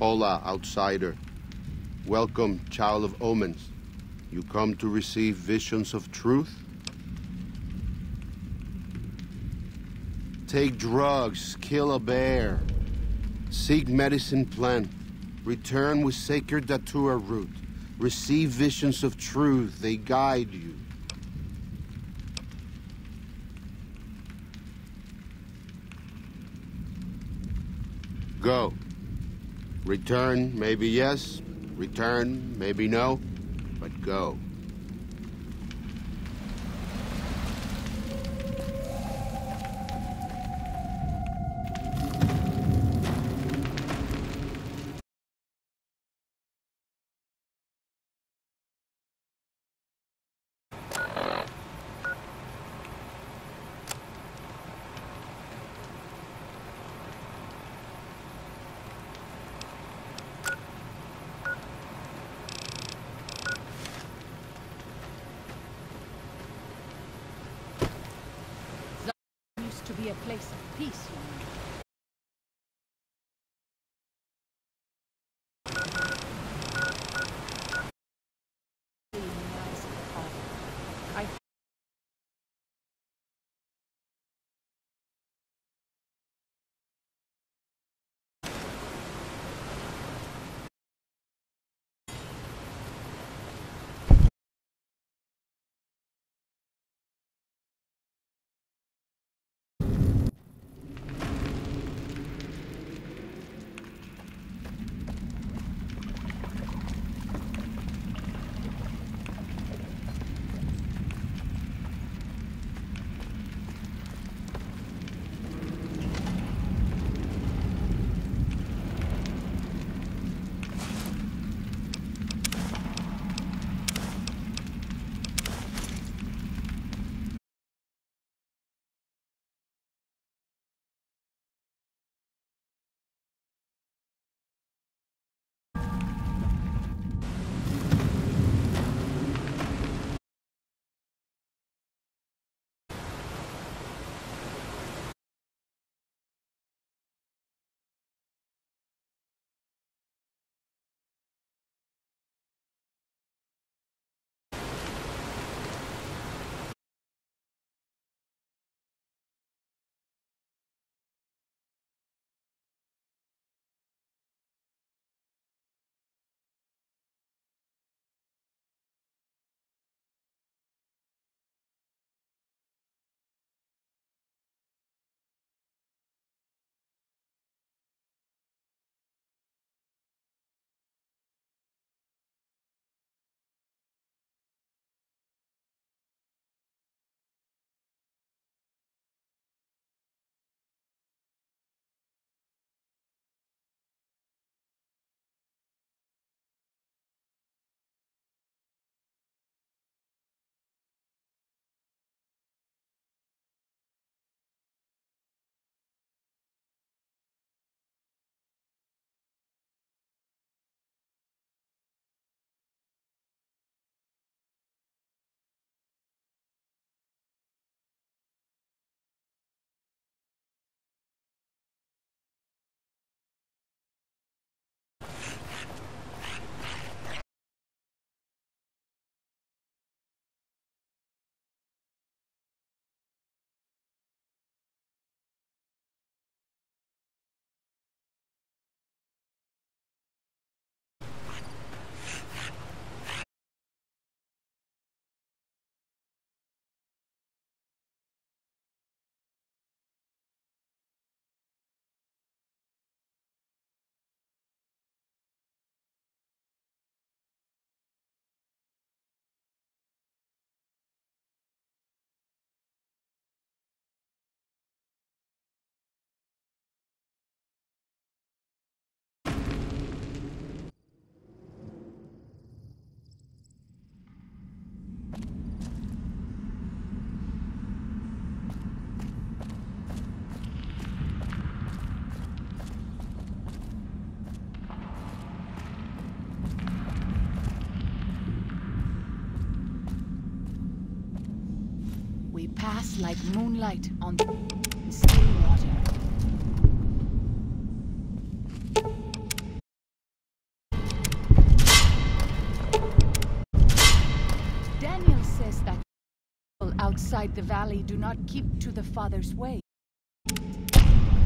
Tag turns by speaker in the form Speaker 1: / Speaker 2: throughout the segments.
Speaker 1: Hola, outsider. Welcome, child of omens. You come to receive visions of truth? Take drugs, kill a bear, seek medicine plant, return with sacred datura root, receive visions of truth, they guide you. Go. Return, maybe yes, return, maybe no, but go.
Speaker 2: To be a place of peace, we pass like moonlight on the still water. outside the valley do not keep to the Father's way.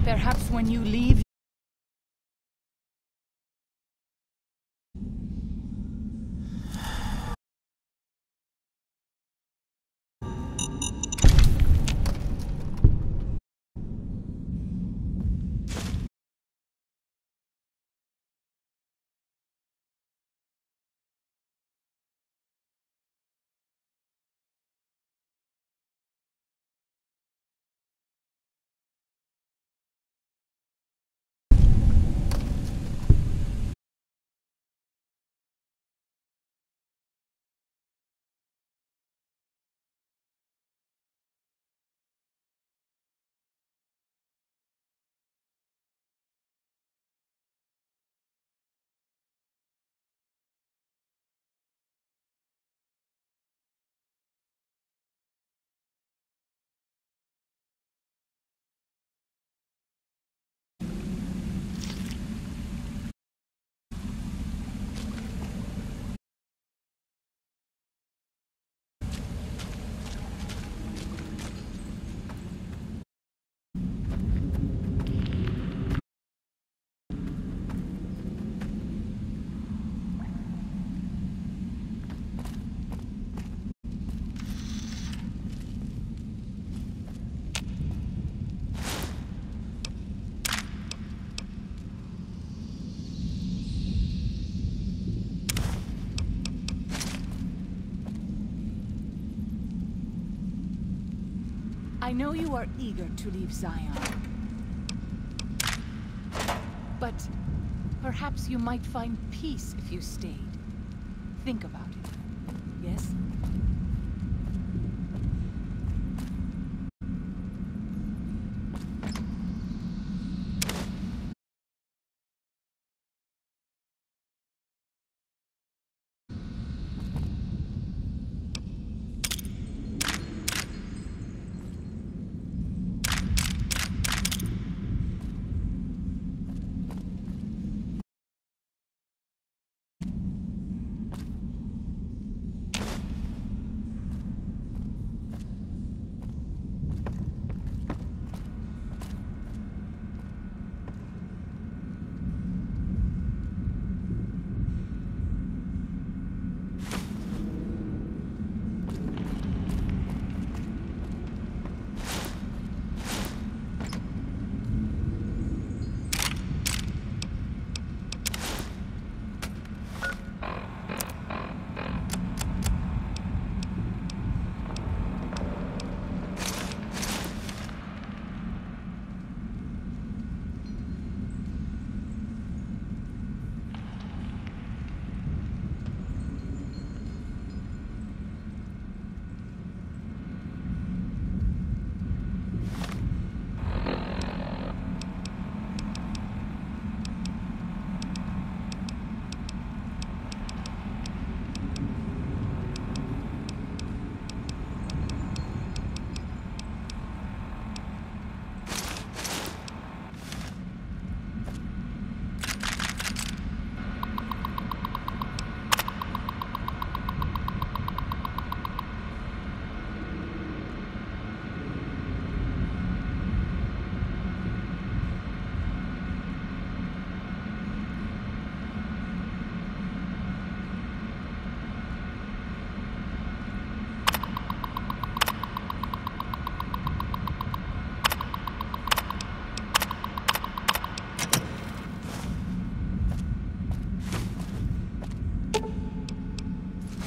Speaker 2: Perhaps when you leave... I know you are eager to leave Zion. But perhaps you might find peace if you stayed. Think about it. Yes?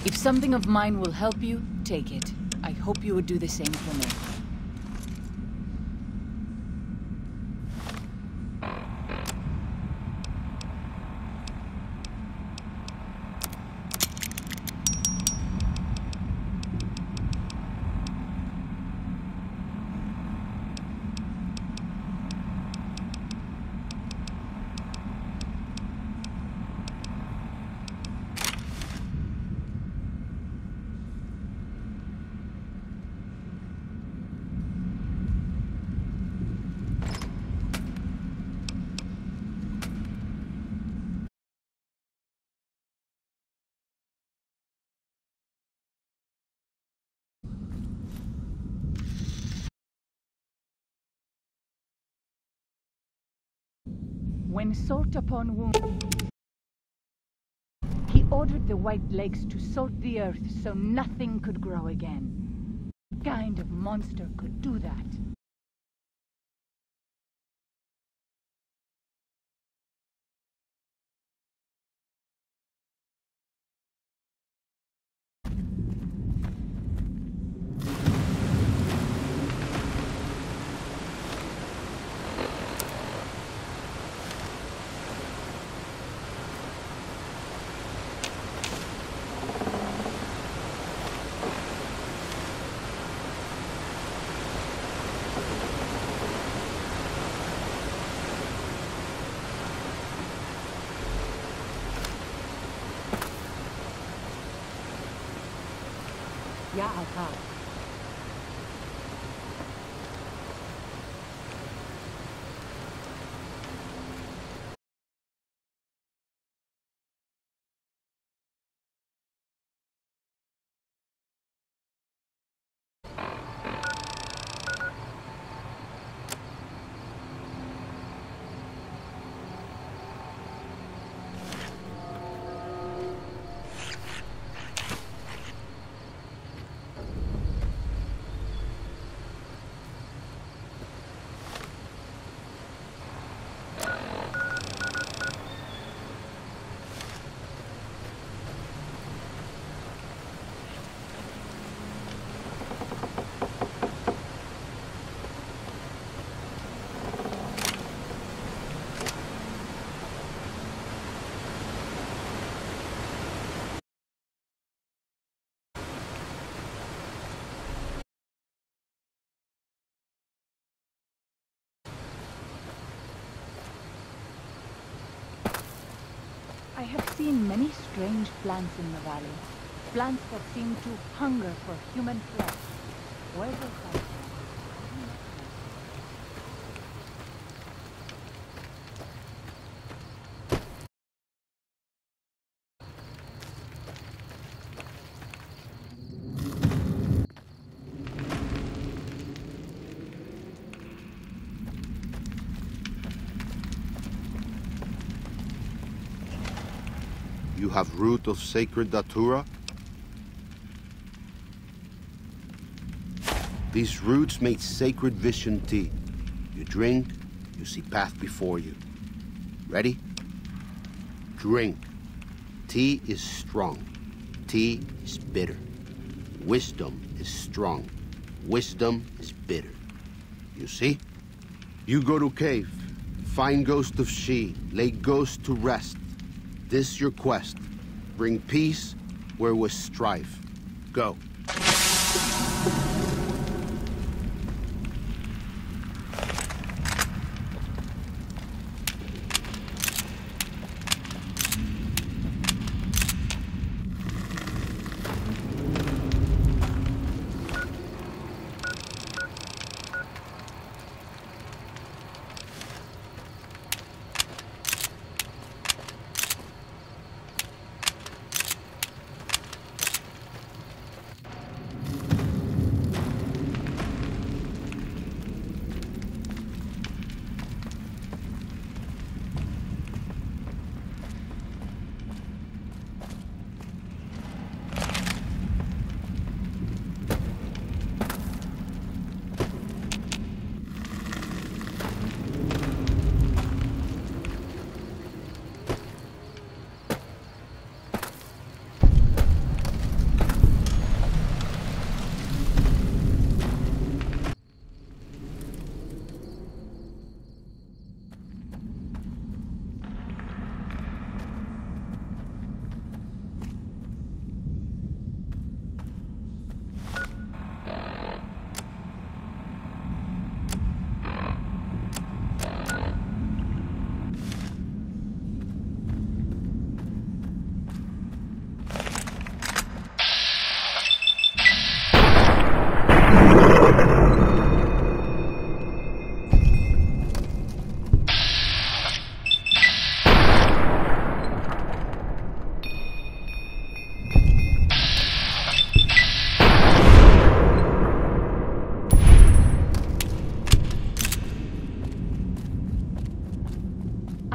Speaker 2: If something of mine will help you, take it. I hope you would do the same for me. When salt upon wound, he ordered the White Legs to salt the earth so nothing could grow again. What kind of monster could do that?
Speaker 3: Ya Akal.
Speaker 2: I have seen many strange plants in the valley. Plants that seem to hunger for human flesh. Where they come from?
Speaker 1: You have root of sacred datura? These roots make sacred vision tea. You drink, you see path before you. Ready? Drink. Tea is strong. Tea is bitter. Wisdom is strong. Wisdom is bitter. You see? You go to cave, find ghost of she, lay ghost to rest. This your quest. Bring peace where was strife. Go.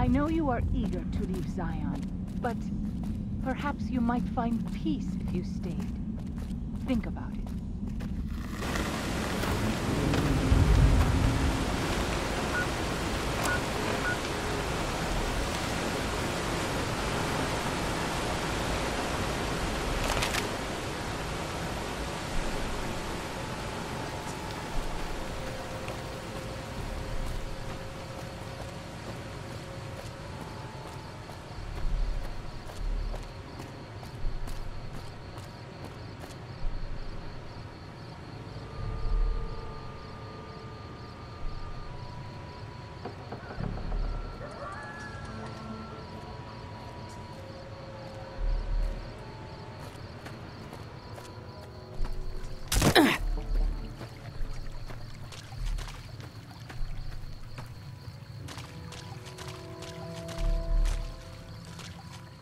Speaker 2: I know you are eager to leave Zion, but perhaps you might find peace if you stayed. Think about it.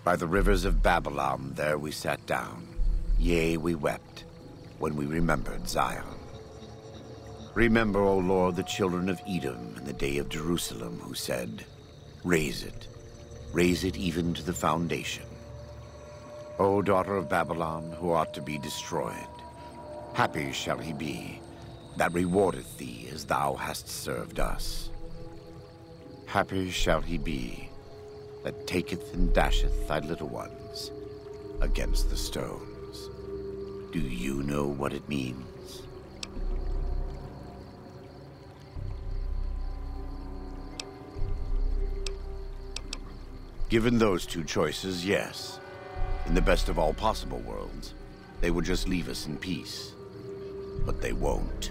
Speaker 4: By the rivers of Babylon, there we sat down. Yea, we wept, when we remembered Zion. Remember, O Lord, the children of Edom in the day of Jerusalem, who said, raise it even to the foundation. O daughter of Babylon, who ought to be destroyed, happy shall he be, that rewardeth thee as thou hast served us. Happy shall he be, that taketh and dasheth thy little ones against the stones. Do you know what it means? Given those two choices, yes. In the best of all possible worlds, they would just leave us in peace. But they won't.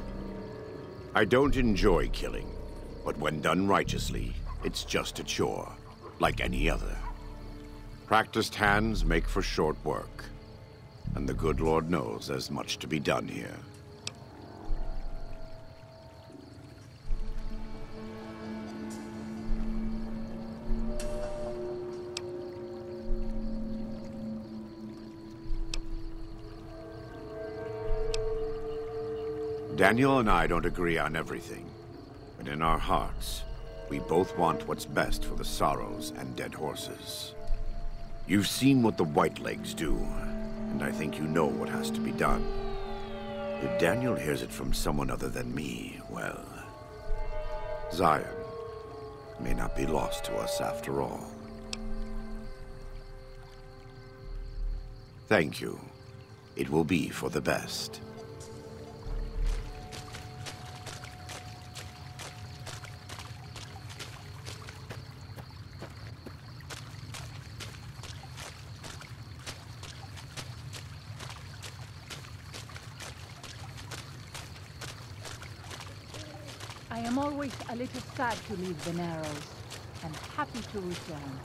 Speaker 4: I don't enjoy killing, but when done righteously, it's just a chore. Like any other. Practiced hands make for short work, and the good Lord knows there's much to be done here. Daniel and I don't agree on everything, but in our hearts, we both want what's best for the Sorrows and Dead Horses. You've seen what the Whitelegs do, and I think you know what has to be done. If Daniel hears it from someone other than me, well, Zion may not be lost to us after all. Thank you. It will be for the best.
Speaker 2: I am always a little sad to leave the Narrows, and happy to return.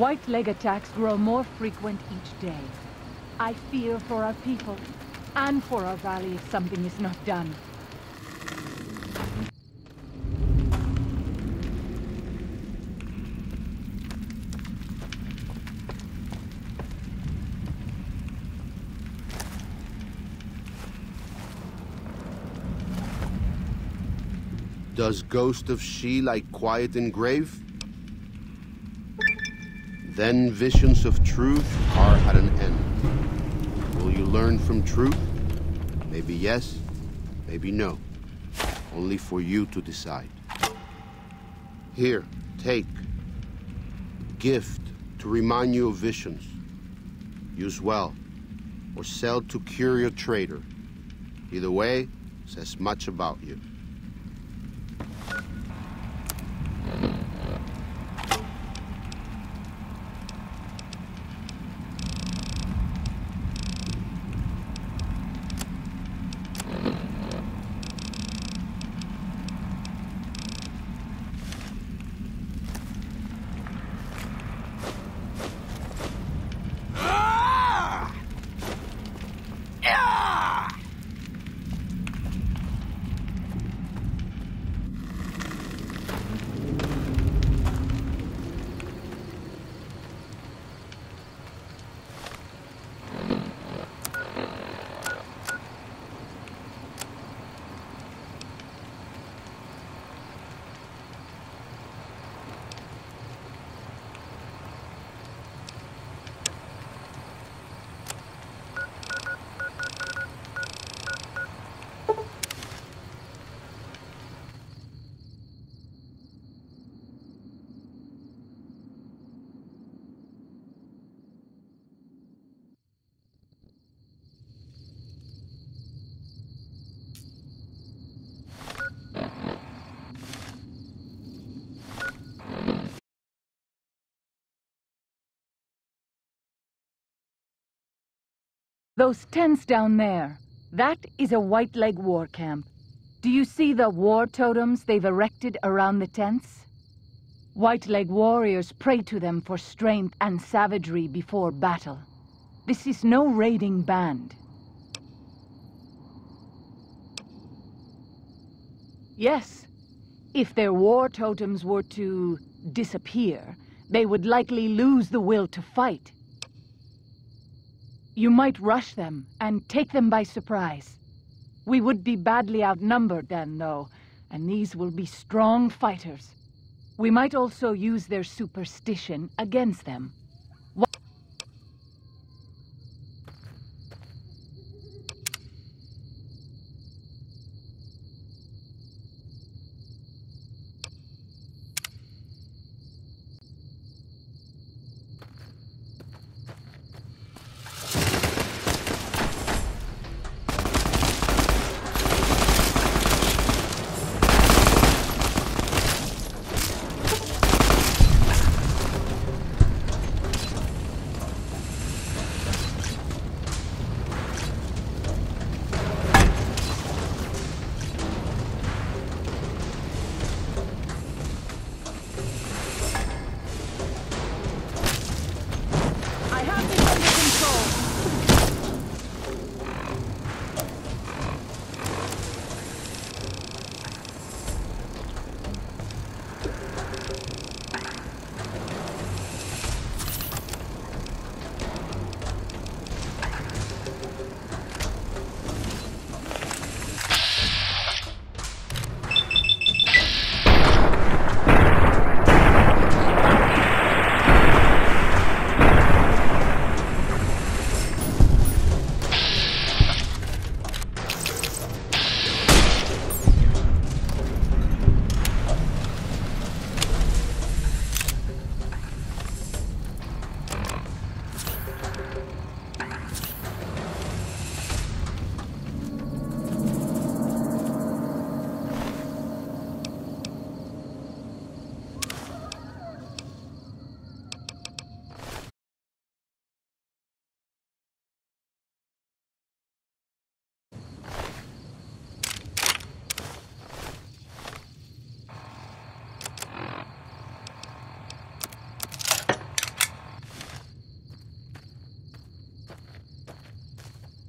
Speaker 2: White leg attacks grow more frequent each day. I fear for our people, and for our valley if something is not done.
Speaker 1: Does Ghost of She like quiet and grave? Then visions of truth are at an end. Will you learn from truth? Maybe yes, maybe no. Only for you to decide. Here, take. Gift to remind you of visions. Use well, or sell to curious trader. Either way, says much about you.
Speaker 2: Those tents down there, that is a White Leg war camp. Do you see the war totems they've erected around the tents? White Leg warriors pray to them for strength and savagery before battle. This is no raiding band. Yes, if their war totems were to disappear, they would likely lose the will to fight. You might rush them and take them by surprise. We would be badly outnumbered then, though, and these will be strong fighters. We might also use their superstition against them.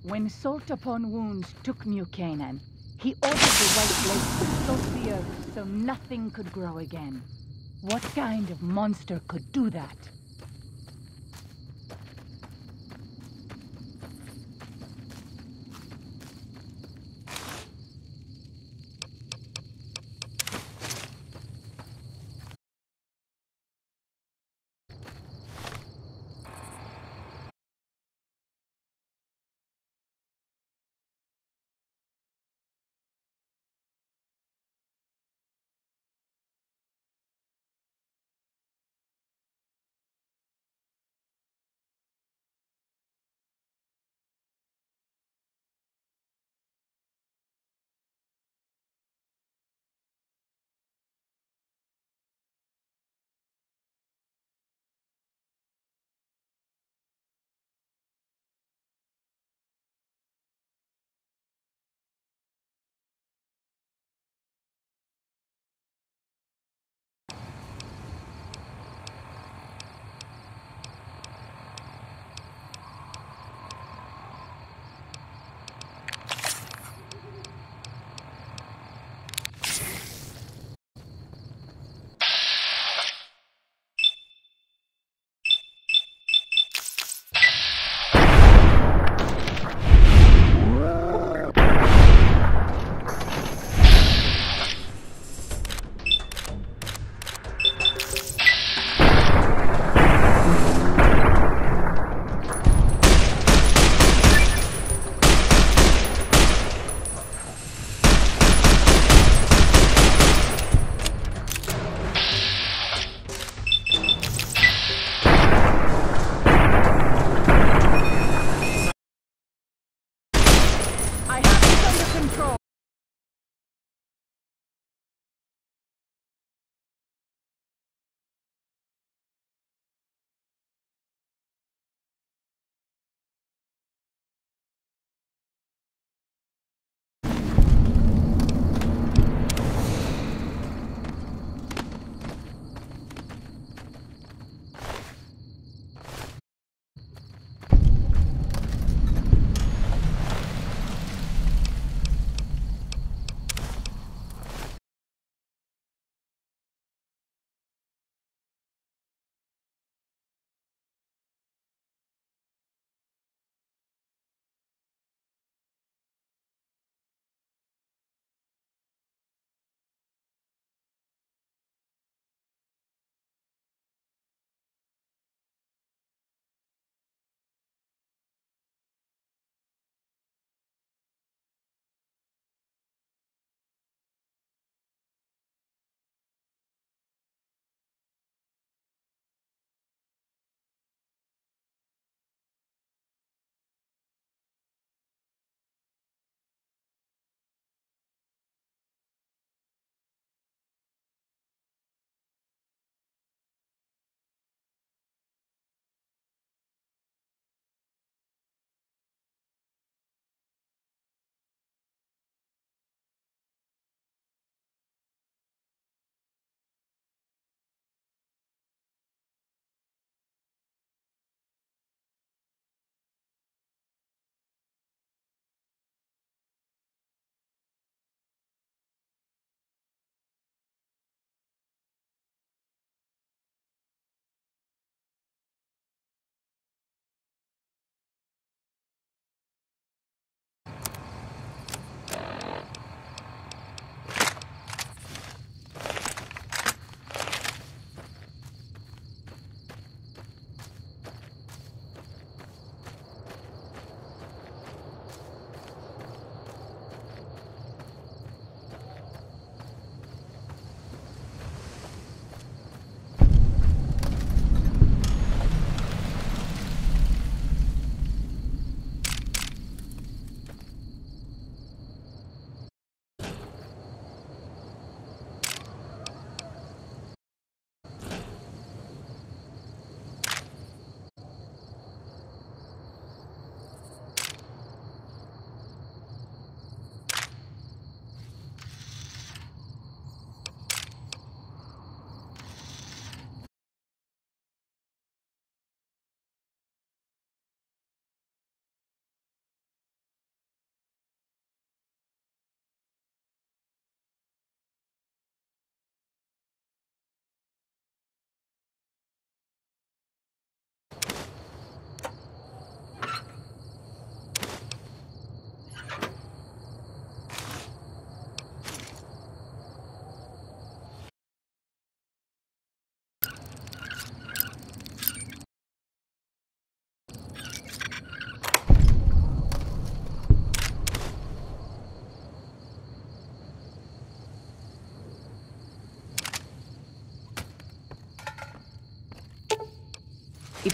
Speaker 2: When Salt Upon Wounds took New Canaan, he ordered the White Lake to float the earth so nothing could grow again. What kind of monster could do that?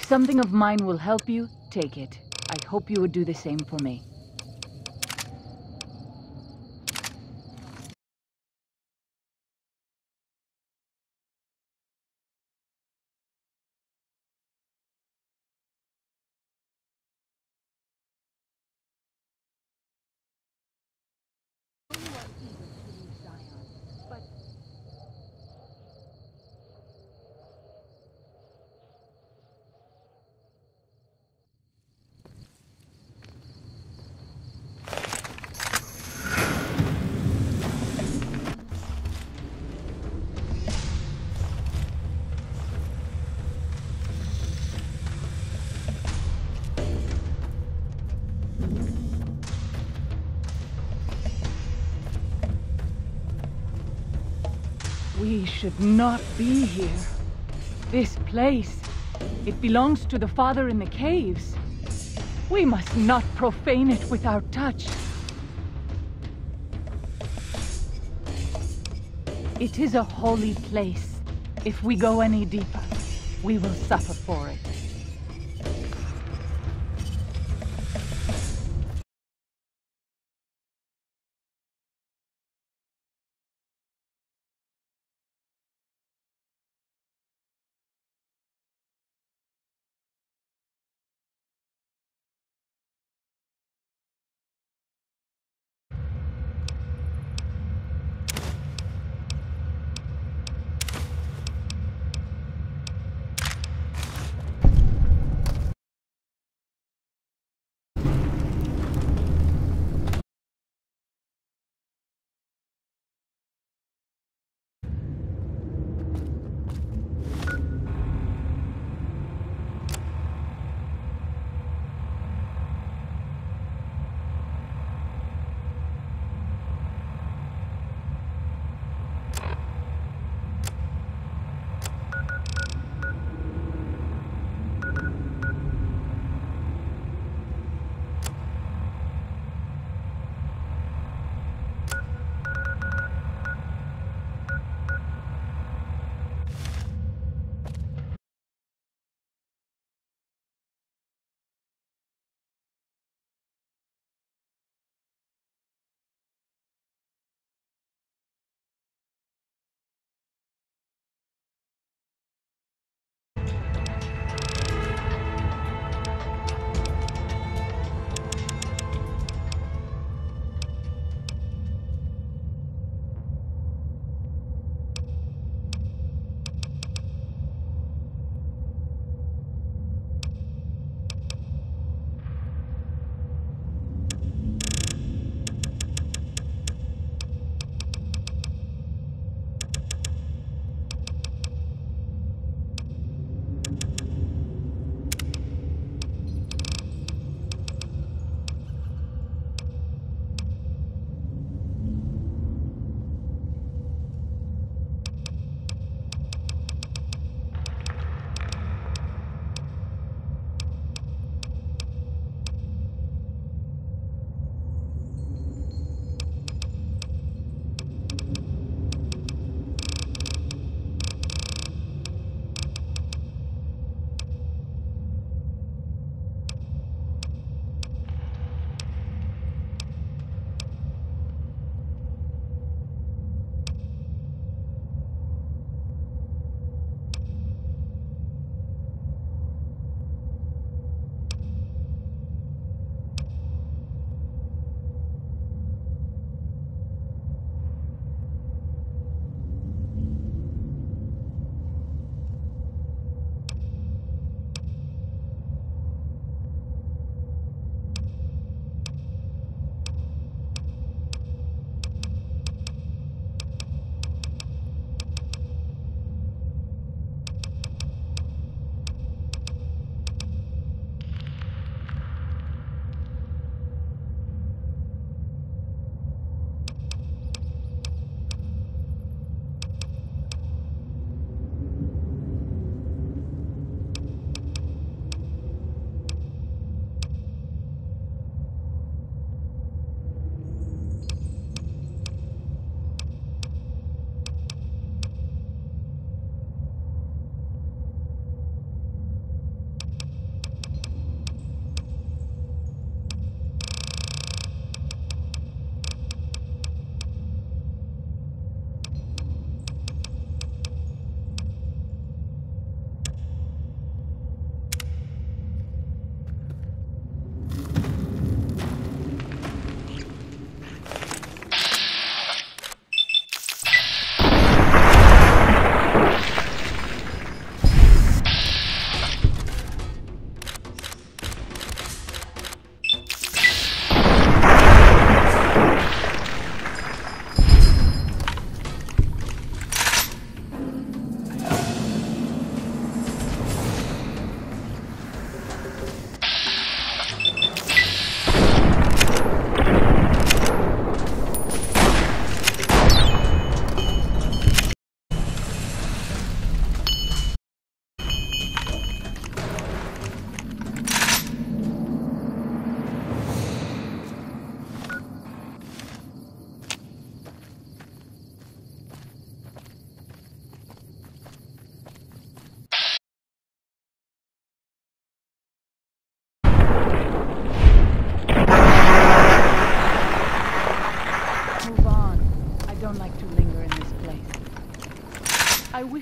Speaker 2: something of mine will help you, take it. I hope you would do the same for me. We should not be here. This place, it belongs to the Father in the caves. We must not profane it with our touch. It is a holy place. If we go any deeper, we will suffer for it.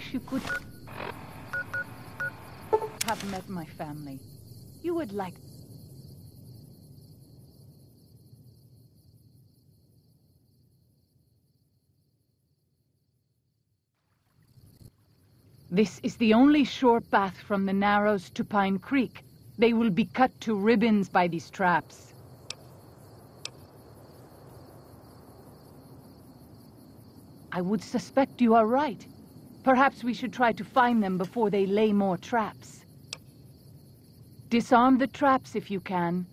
Speaker 2: wish you could have met my family. You would like... This is the only short path from the Narrows to Pine Creek. They will be cut to ribbons by these traps. I would suspect you are right. Perhaps we should try to find them before they lay more traps. Disarm the traps if you can.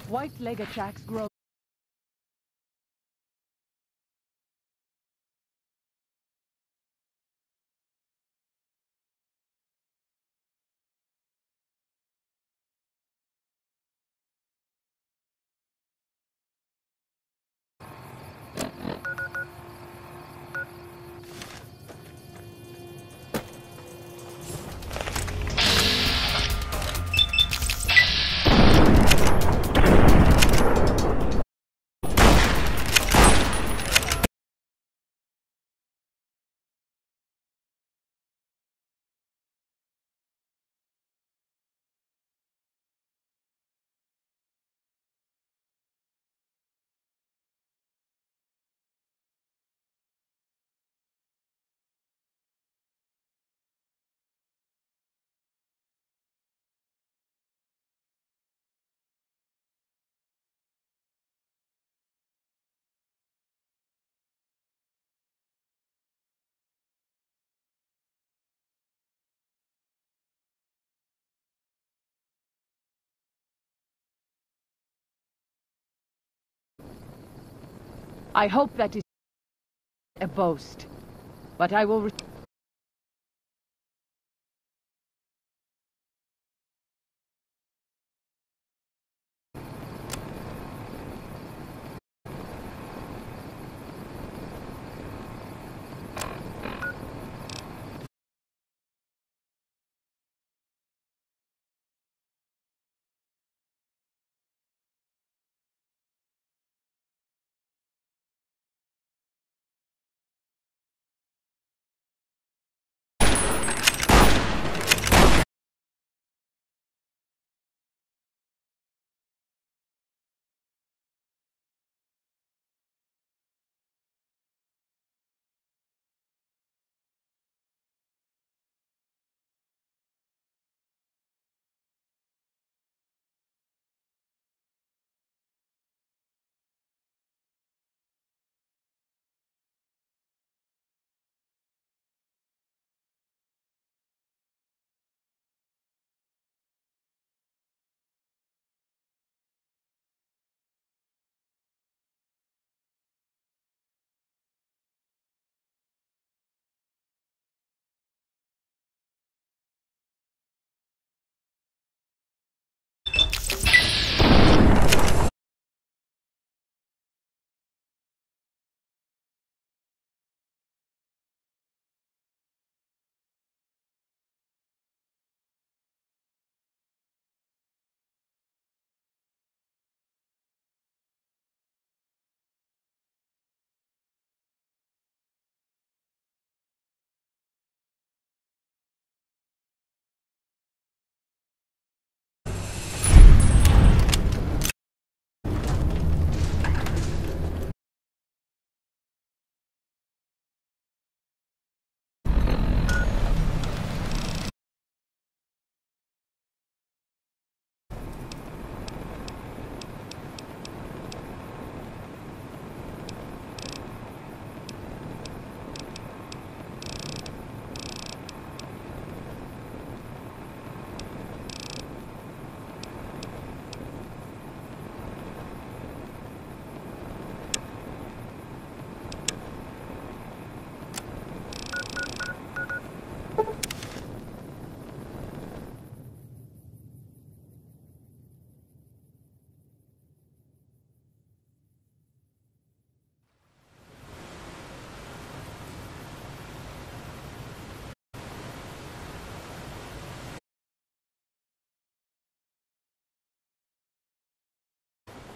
Speaker 2: White leg attacks grow. I hope that is a boast, but I will...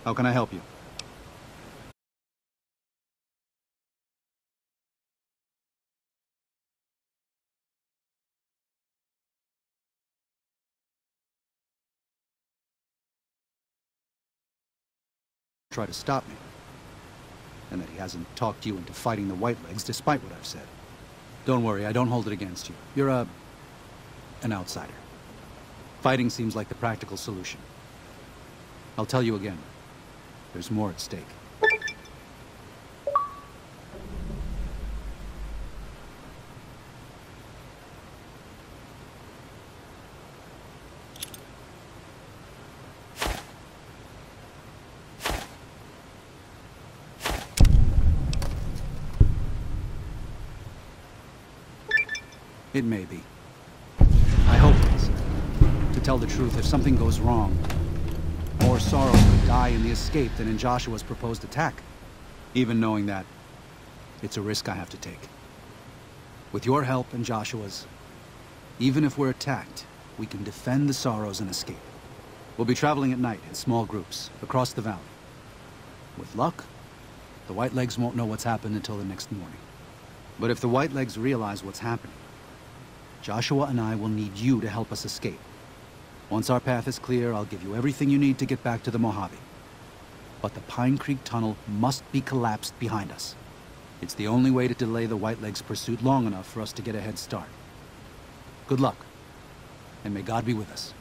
Speaker 5: How can I help you? Try to stop me. And that he hasn't talked you into fighting the Whitelegs despite what I've said. Don't worry, I don't hold it against you. You're an outsider. Fighting seems like the practical solution. I'll tell you again. There's more at stake. It may be. I hope it is. To tell the truth, if something goes wrong, more Sorrows will die in the escape than in Joshua's proposed attack. Even knowing that, it's a risk I have to take. With your help and Joshua's, even if we're attacked, we can defend the Sorrows and escape. We'll be traveling at night in small groups, across the valley. With luck, the Whitelegs won't know what's happened until the next morning. But if the Whitelegs realize what's happening, Joshua and I will need you to help us escape. Once our path is clear, I'll give you everything you need to get back to the Mojave. But the Pine Creek Tunnel must be collapsed behind us. It's the only way to delay the Whitelegs' pursuit long enough for us to get a head start. Good luck, and may God be with us.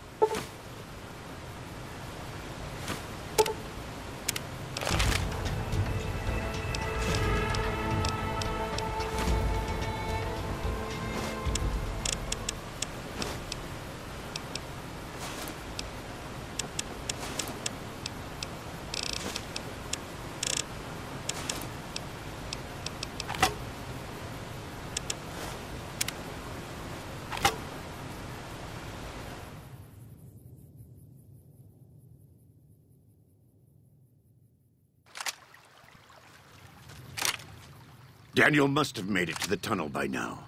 Speaker 4: Daniel must have made it to the tunnel by now.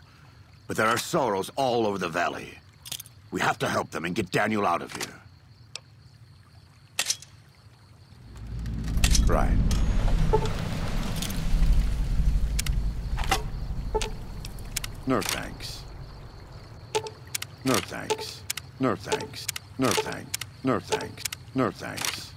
Speaker 4: But there are Sorrows all over the valley. We have to help them and get Daniel out of here. Right. No thanks. No thanks. No thanks. No thanks. No thanks. No thanks.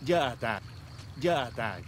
Speaker 6: Ya attack. Ya attack.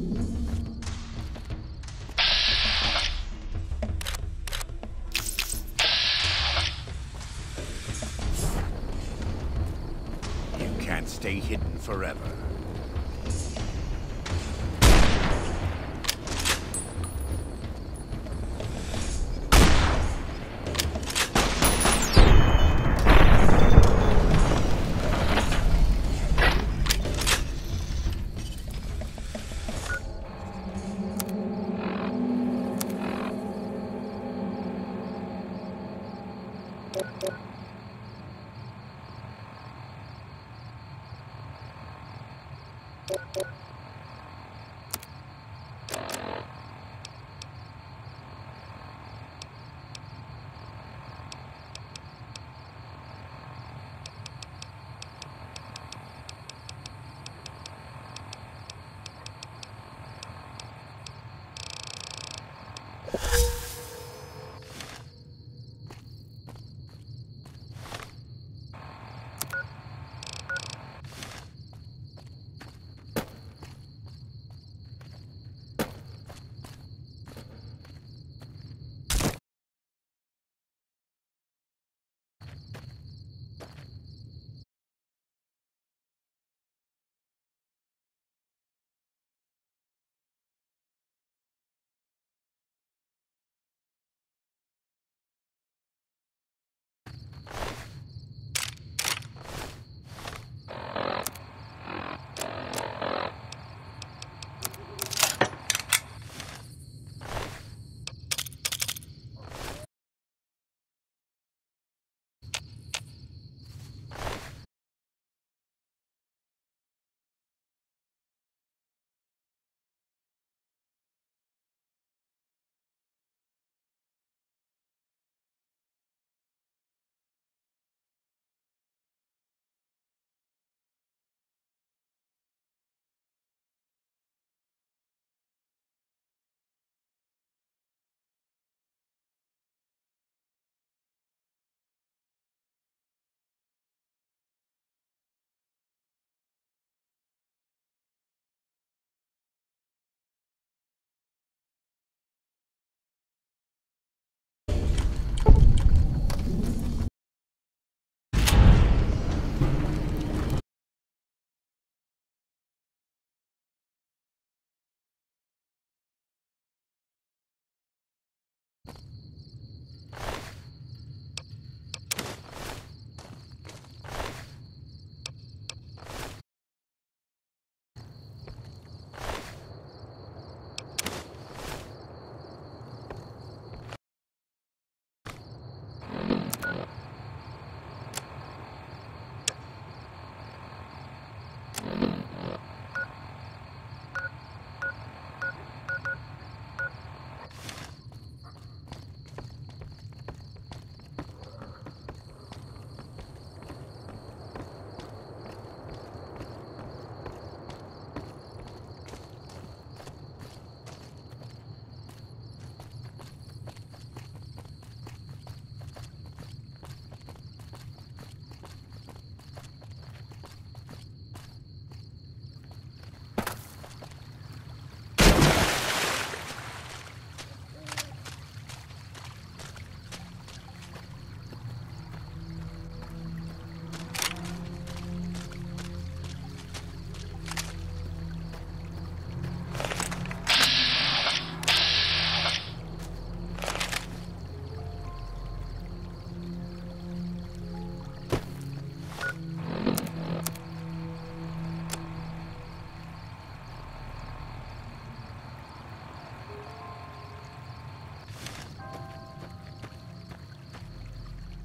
Speaker 4: You can't stay hidden forever.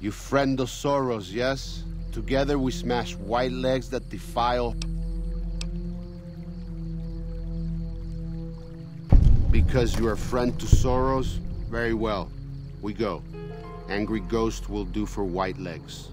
Speaker 1: You friend of Soros, yes? Together we smash white legs that defile... Because you're a friend to Soros? Very well. We go. Angry Ghost will do for white legs.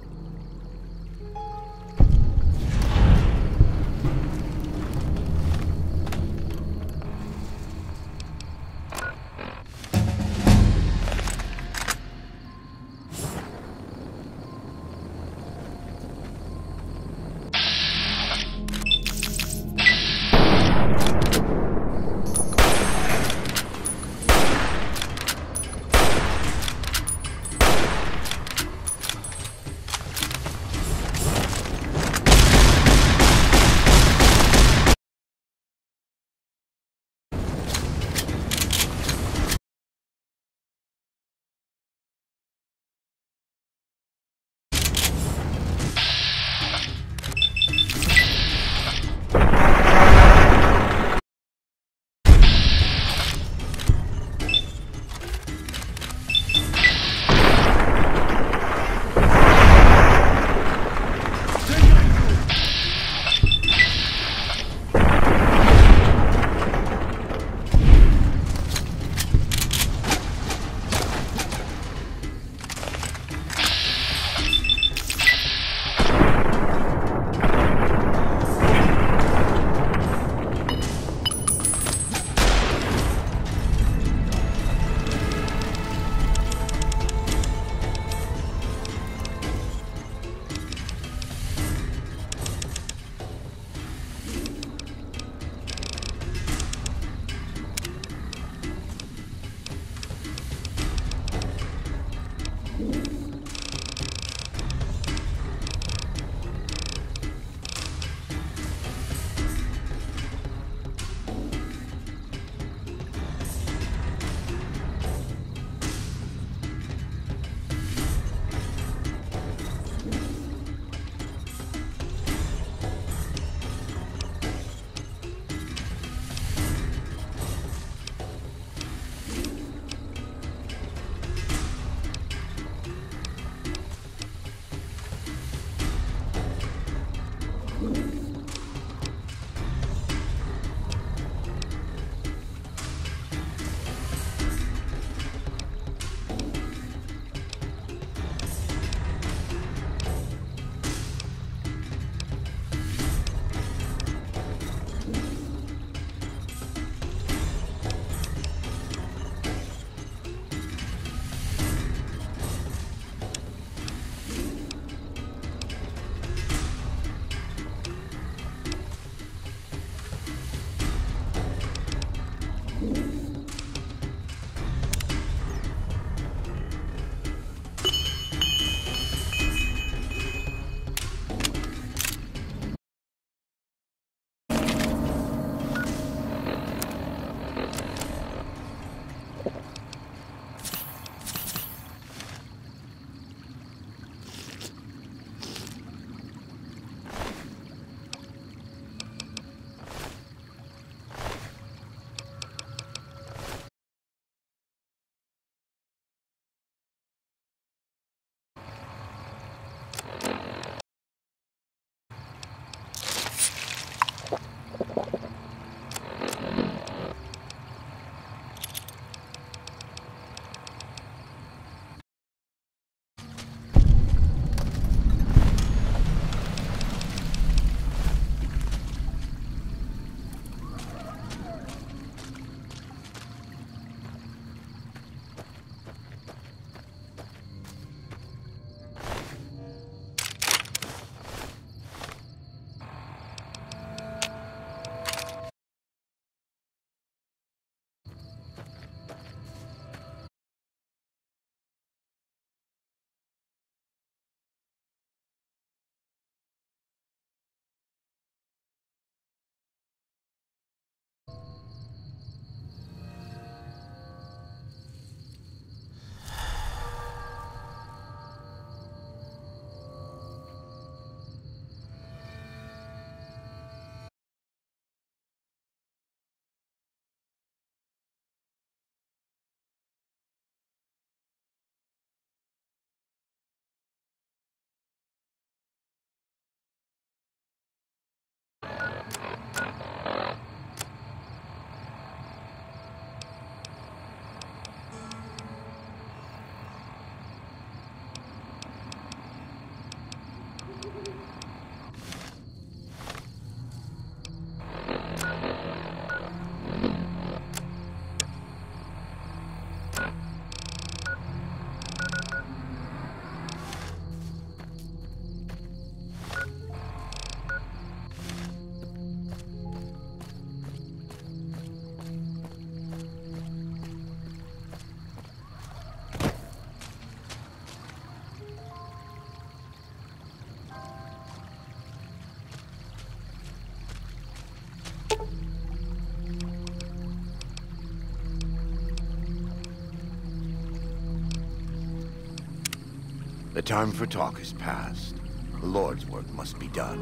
Speaker 4: The time for talk is past. The Lord's work must be done.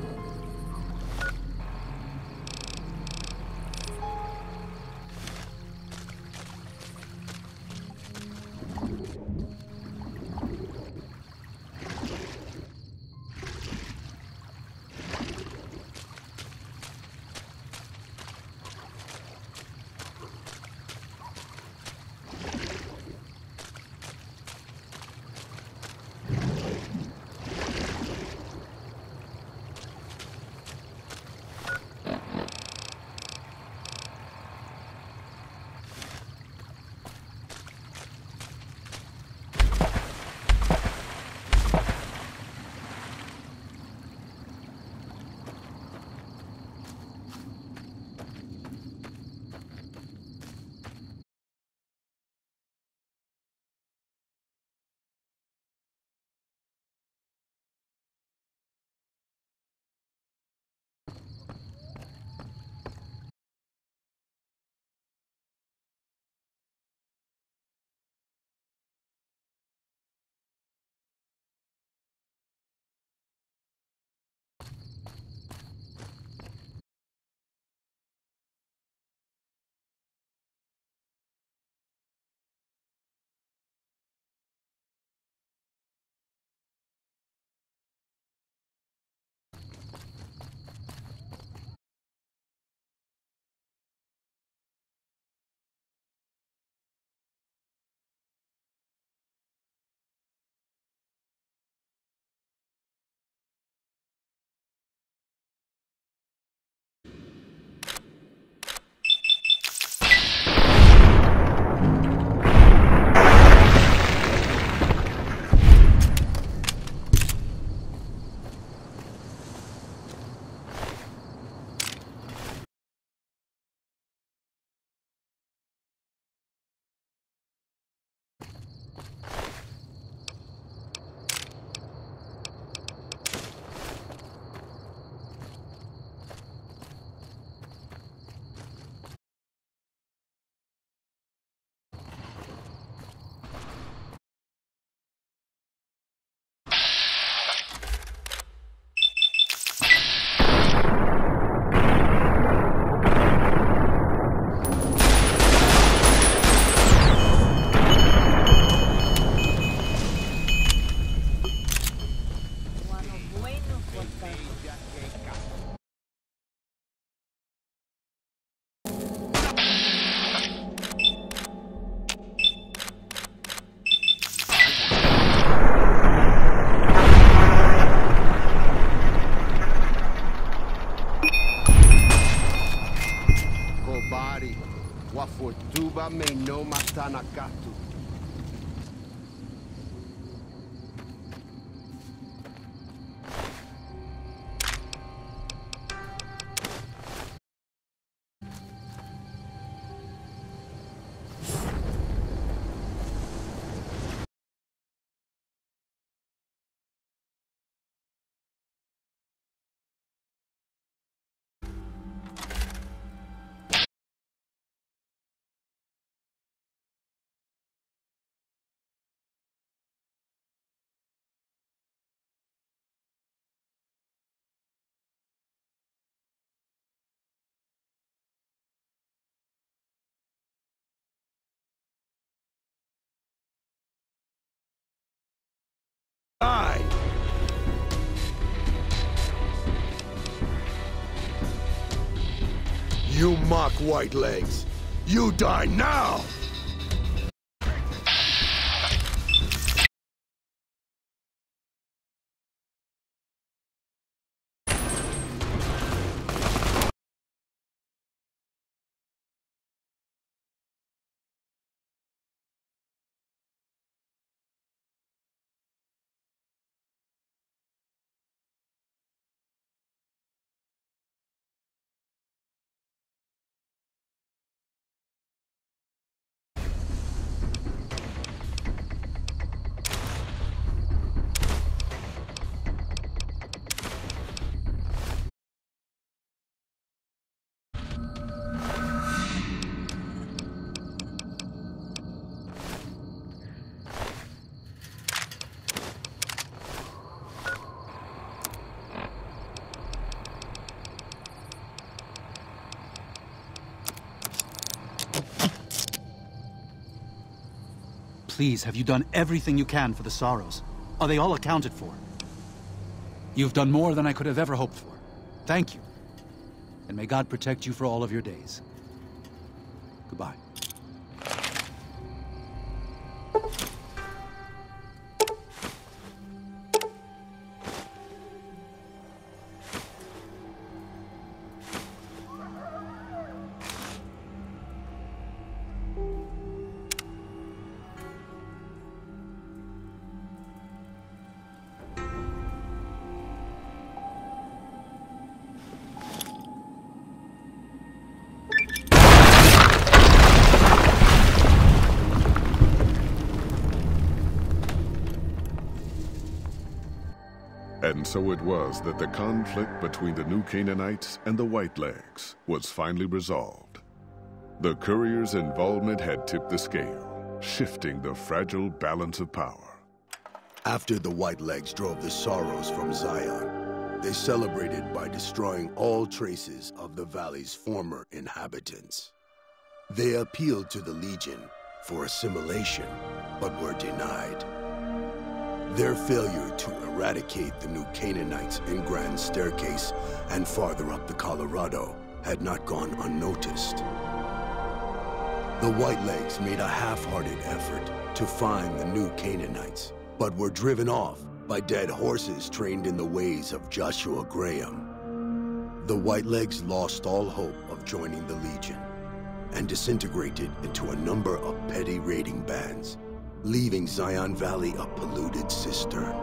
Speaker 1: Wafortuba me no matanakatu.
Speaker 7: Die! You mock white legs. You die now!
Speaker 5: please, have you done everything you can for the Sorrows? Are they all accounted for? You've done more than I could have ever hoped for. Thank you. And may God protect you for all of your days. Goodbye.
Speaker 8: And so it was that the conflict between the New Canaanites and the Whitelegs was finally resolved. The courier's involvement had tipped the scale, shifting the fragile balance of power.
Speaker 7: After the Whitelegs drove the Sorrows from Zion, they celebrated by destroying all traces of the valley's former inhabitants. They appealed to the Legion for assimilation, but were denied. Their failure to eradicate the New Canaanites in Grand Staircase and farther up the Colorado had not gone unnoticed. The Whitelegs made a half-hearted effort to find the New Canaanites, but were driven off by dead horses trained in the ways of Joshua Graham. The Whitelegs lost all hope of joining the Legion and disintegrated into a number of petty raiding bands, leaving Zion Valley a polluted cistern.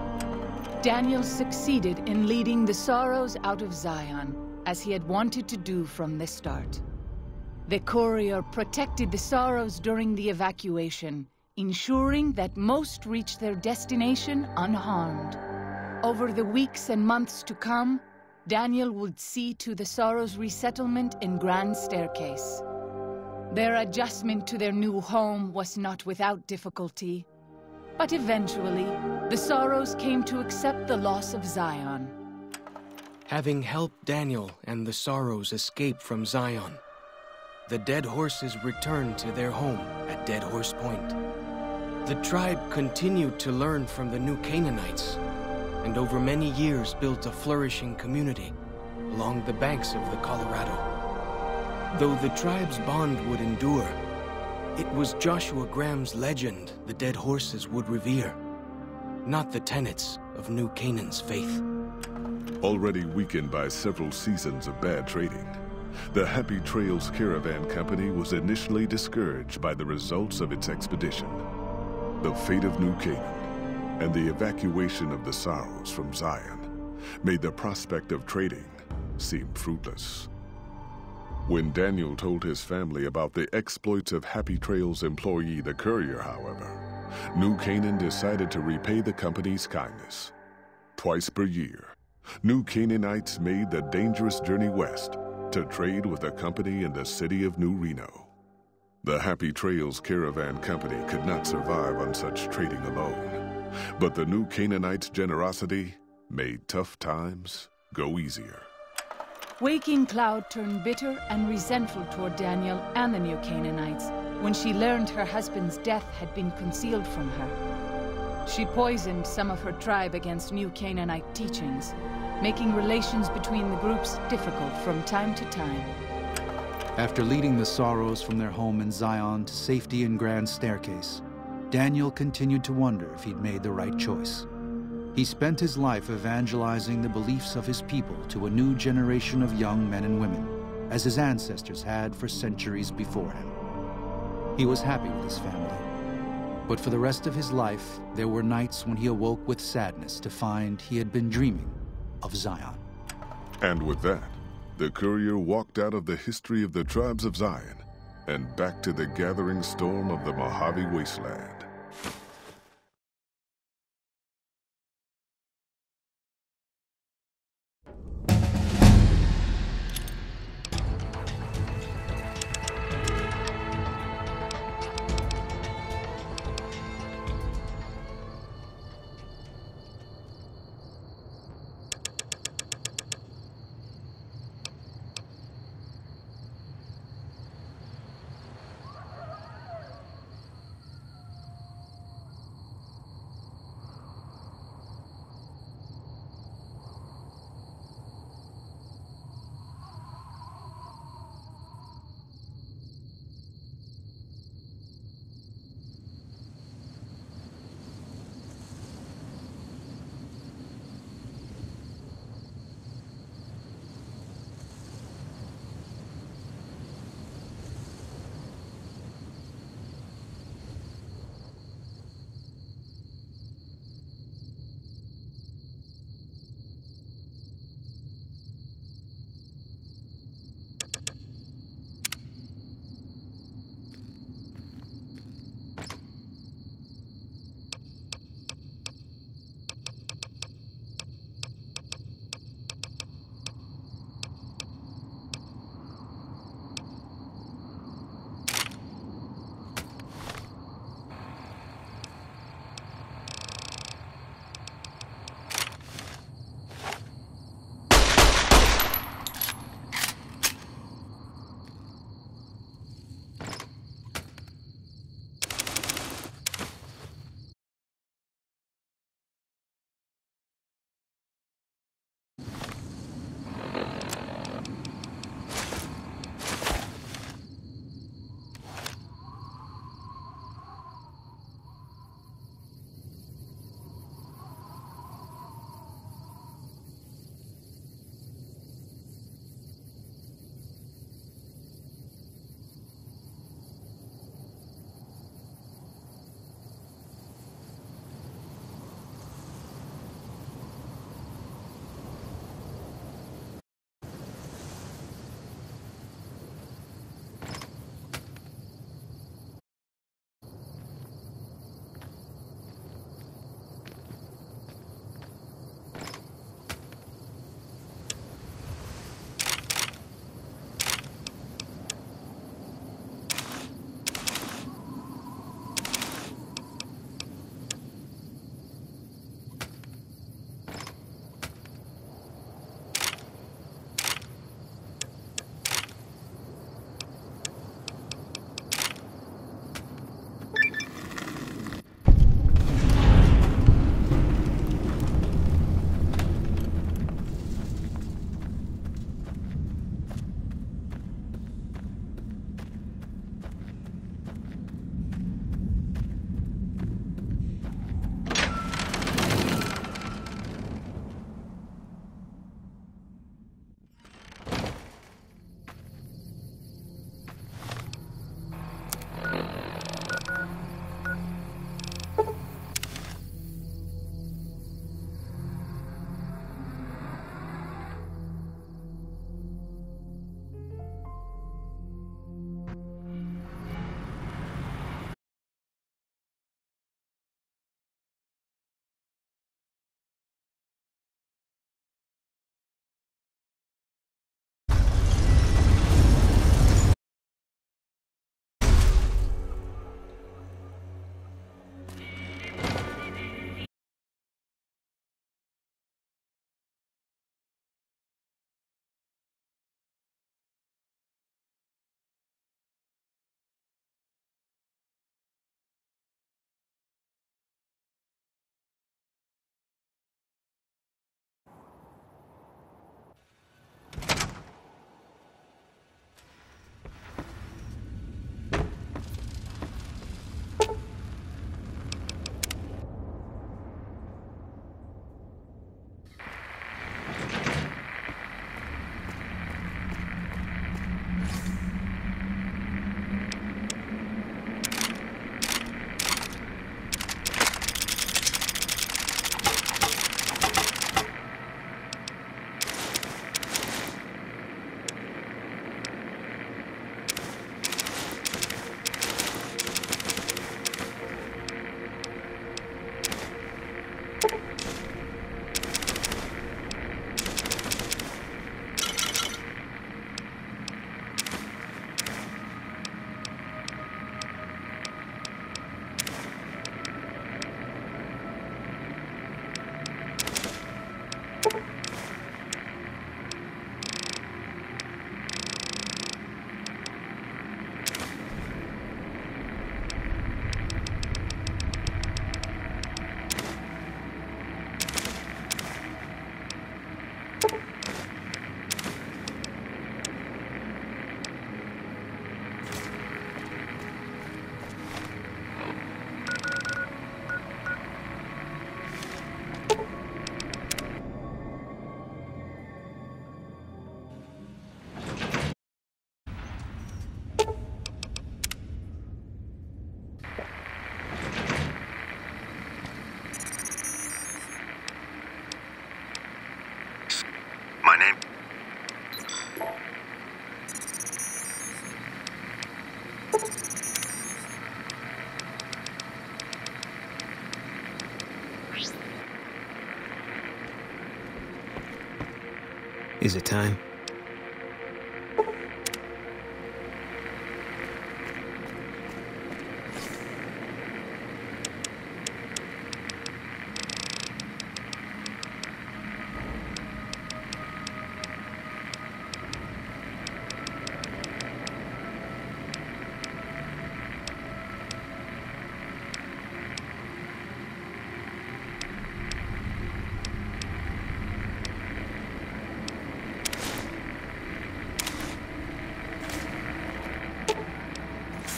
Speaker 2: Daniel succeeded in leading the Sorrows out of Zion, as he had wanted to do from the start. The courier protected the Sorrows during the evacuation, ensuring that most reached their destination unharmed. Over the weeks and months to come, Daniel would see to the Sorrows' resettlement in Grand Staircase. Their adjustment to their new home was not without difficulty, but eventually, the Sorrows came to accept the loss of Zion.
Speaker 9: Having helped Daniel and the Sorrows escape from Zion, the dead horses returned to their home at Dead Horse Point. The tribe continued to learn from the New Canaanites, and over many years built a flourishing community along the banks of the Colorado. Though the tribe's bond would endure, it was Joshua Graham's legend the dead horses would revere, not the tenets of New Canaan's faith.
Speaker 8: Already weakened by several seasons of bad trading, the Happy Trails Caravan Company was initially discouraged by the results of its expedition. The fate of New Canaan and the evacuation of the Sorrows from Zion made the prospect of trading seem fruitless. When Daniel told his family about the exploits of Happy Trails employee the courier, however, New Canaan decided to repay the company's kindness. Twice per year, New Canaanites made the dangerous journey west to trade with a company in the city of New Reno. The Happy Trails Caravan Company could not survive on such trading alone, but the New Canaanites' generosity made tough times go easier.
Speaker 2: Waking Cloud turned bitter and resentful toward Daniel and the New Canaanites when she learned her husband's death had been concealed from her. She poisoned some of her tribe against New Canaanite teachings, making relations between the groups difficult from time to time.
Speaker 5: After leading the Sorrows from their home in Zion to safety in Grand Staircase, Daniel continued to wonder if he'd made the right choice. He spent his life evangelizing the beliefs of his people to a new generation of young men and women, as his ancestors had for centuries before him. He was happy with his family, but for the rest of his life, there were nights when he awoke with sadness to find he had been dreaming of Zion.
Speaker 8: And with that, the courier walked out of the history of the tribes of Zion and back to the gathering storm of the Mojave Wasteland.
Speaker 10: Is it time?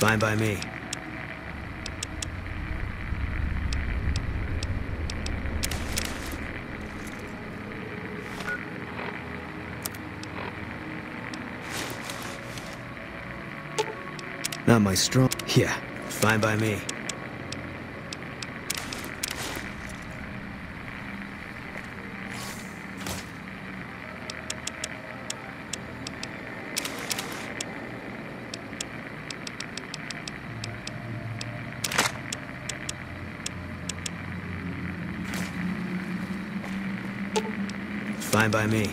Speaker 10: Fine by me. Not my strong... Yeah, fine by me. Fine by me.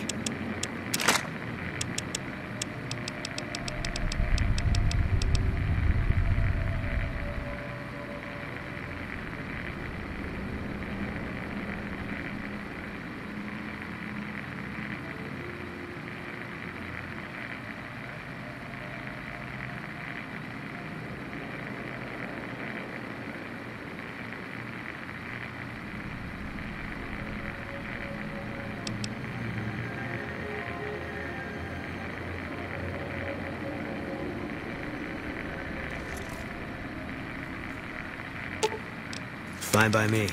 Speaker 10: Fine by me.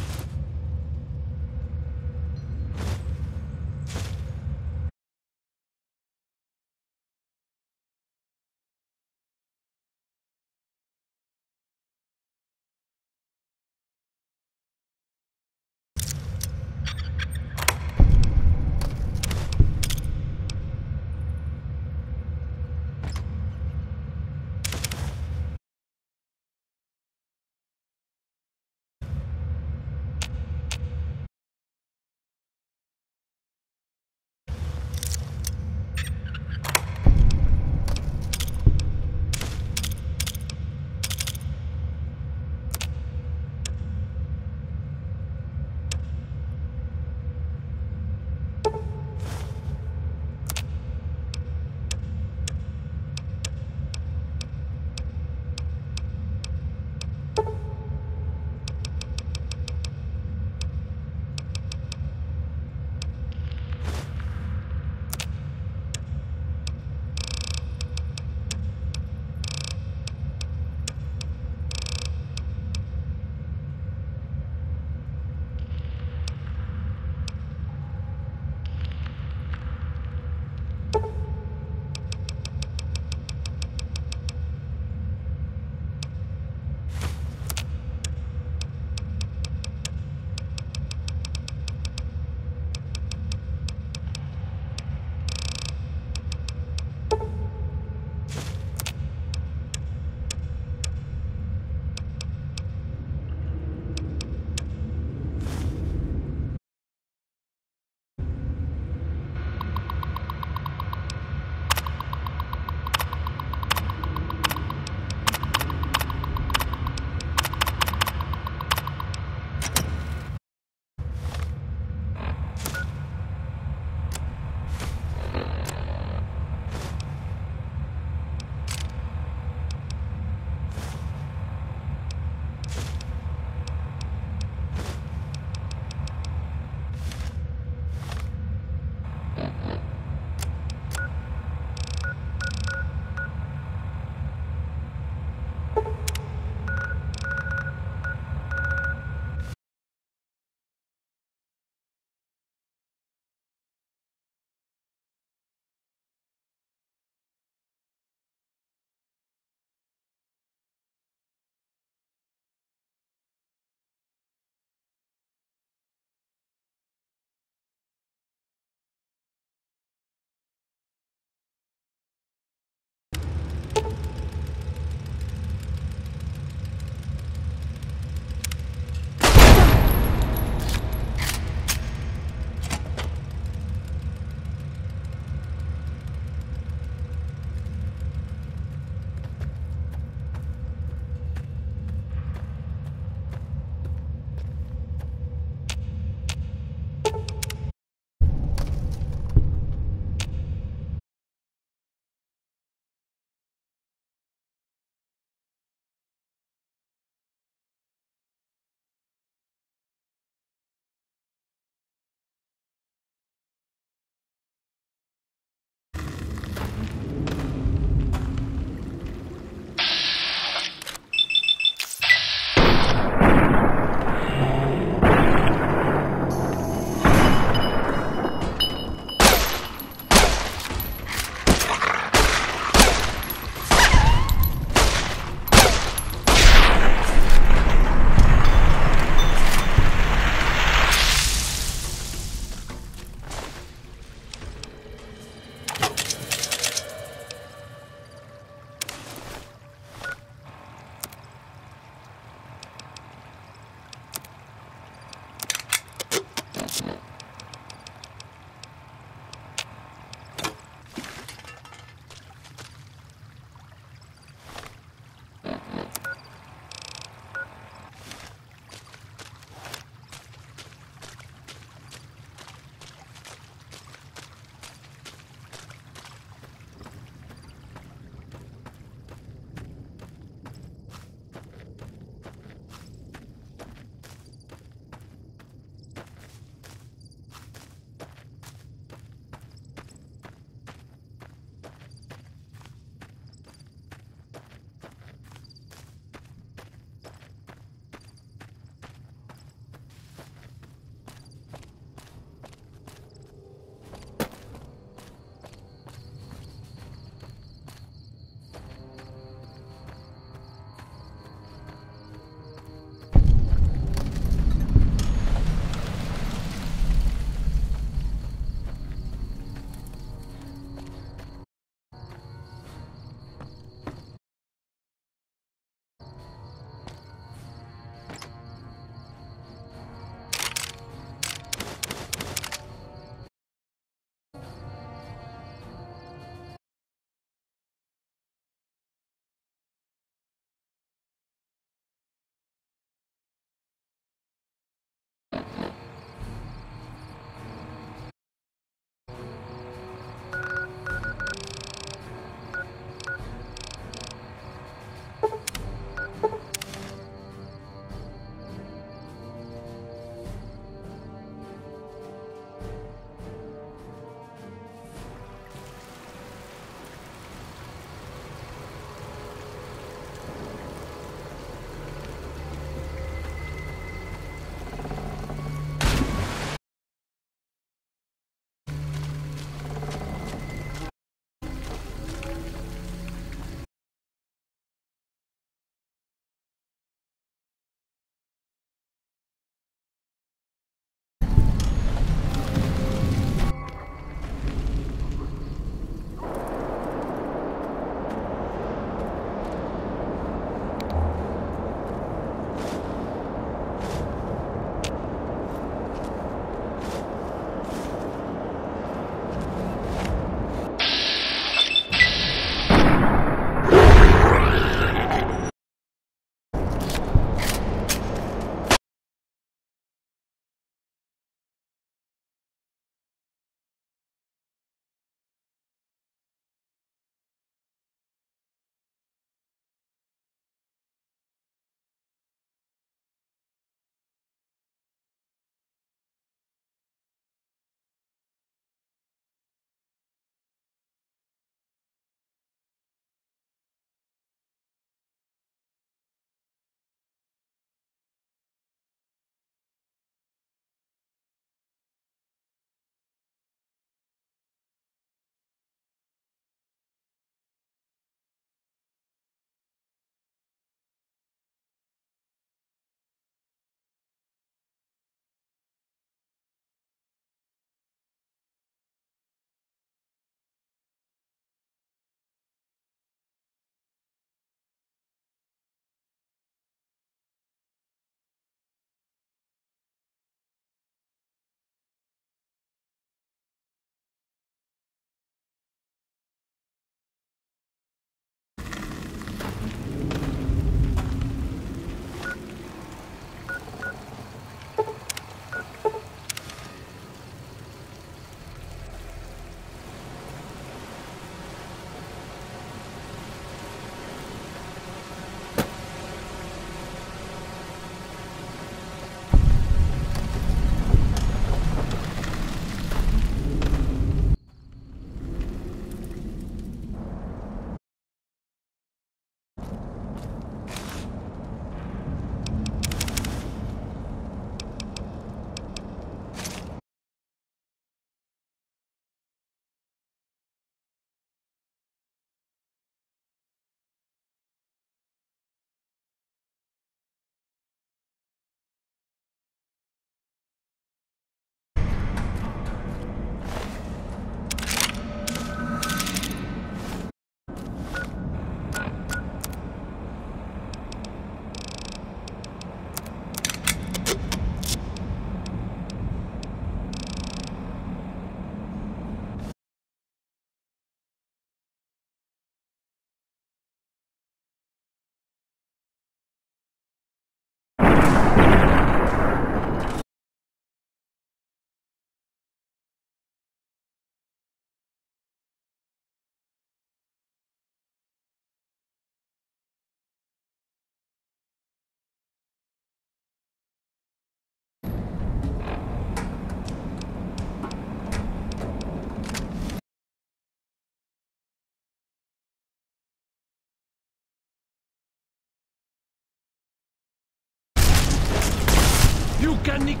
Speaker 6: Bukan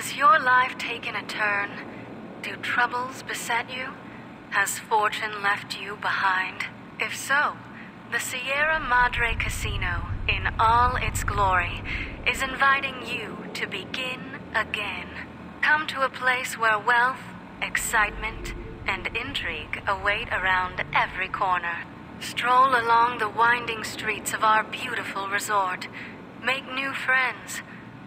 Speaker 11: Has your life taken a turn? Do troubles beset you? Has fortune left you behind? If so, the Sierra Madre Casino, in all its glory, is inviting you to begin again. Come to a place where wealth, excitement, and intrigue await around every corner. Stroll along the winding streets of our beautiful resort. Make new friends,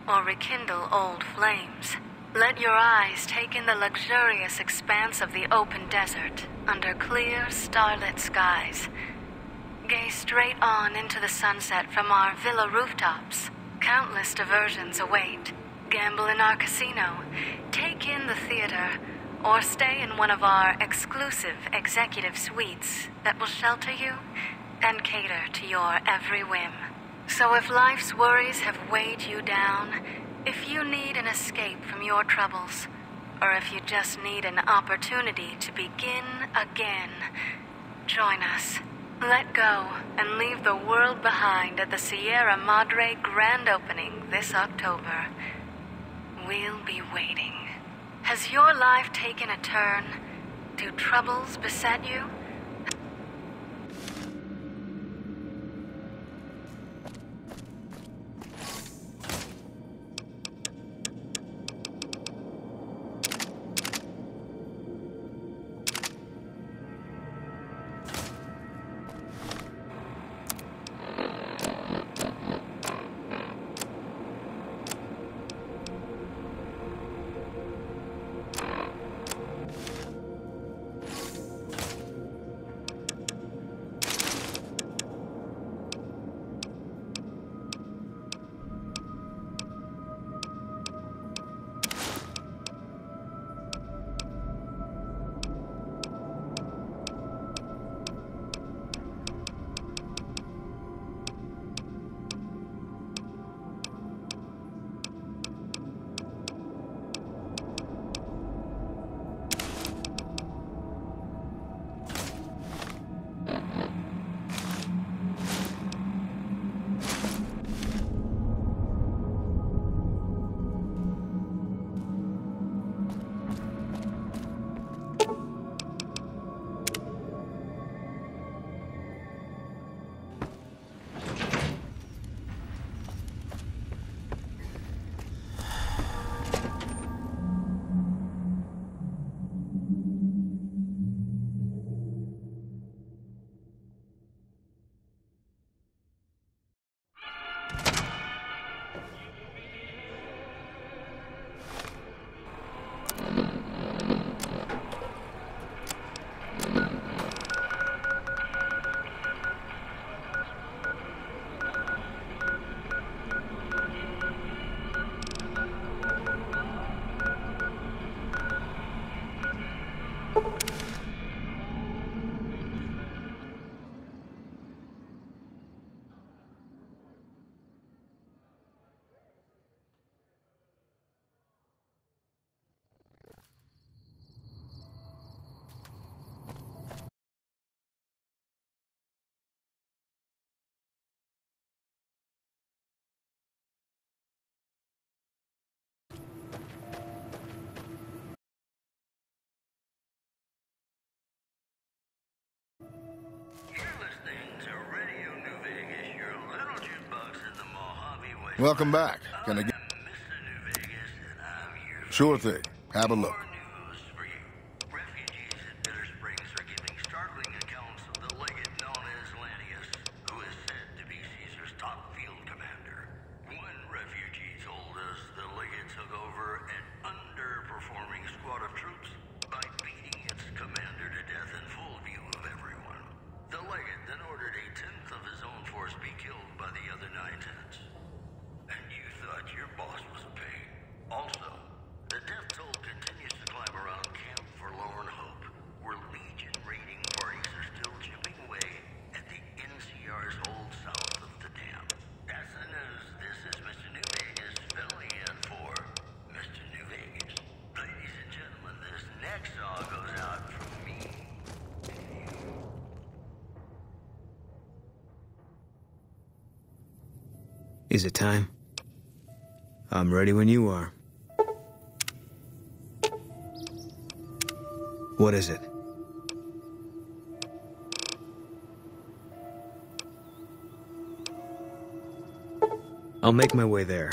Speaker 11: or rekindle old flames. Let your eyes take in the luxurious expanse of the open desert under clear, starlit skies. Gaze straight on into the sunset from our villa rooftops. Countless diversions await. Gamble in our casino, take in the theater, or stay in one of our exclusive executive suites that will shelter you and cater to your every whim. So if life's worries have weighed you down, if you need an escape from your troubles, or if you just need an opportunity to begin again, join us. Let go and leave the world behind at the Sierra Madre grand opening this October. We'll be waiting. Has your life taken a turn? Do troubles beset you?
Speaker 12: Welcome back. Can I get... Sure thing. Have a look.
Speaker 10: Is it time? I'm ready when you are. What is it? I'll make my way there.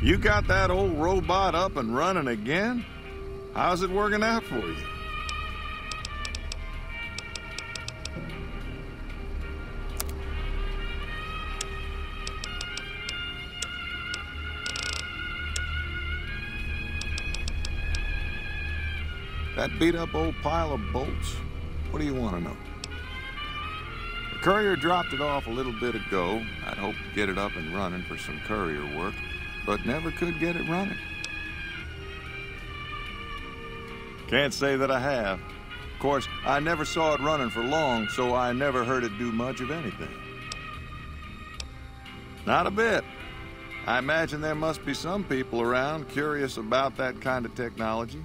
Speaker 13: You got that old robot up and running again? How's it working out for you? That beat-up old pile of bolts? What do you want to know? The courier dropped it off a little bit ago. I'd hoped to get it up and running for some courier work, but never could get it running. Can't say that I have. Of course, I never saw it running for long, so I never heard it do much of anything. Not a bit. I imagine there must be some people around curious about that kind of technology.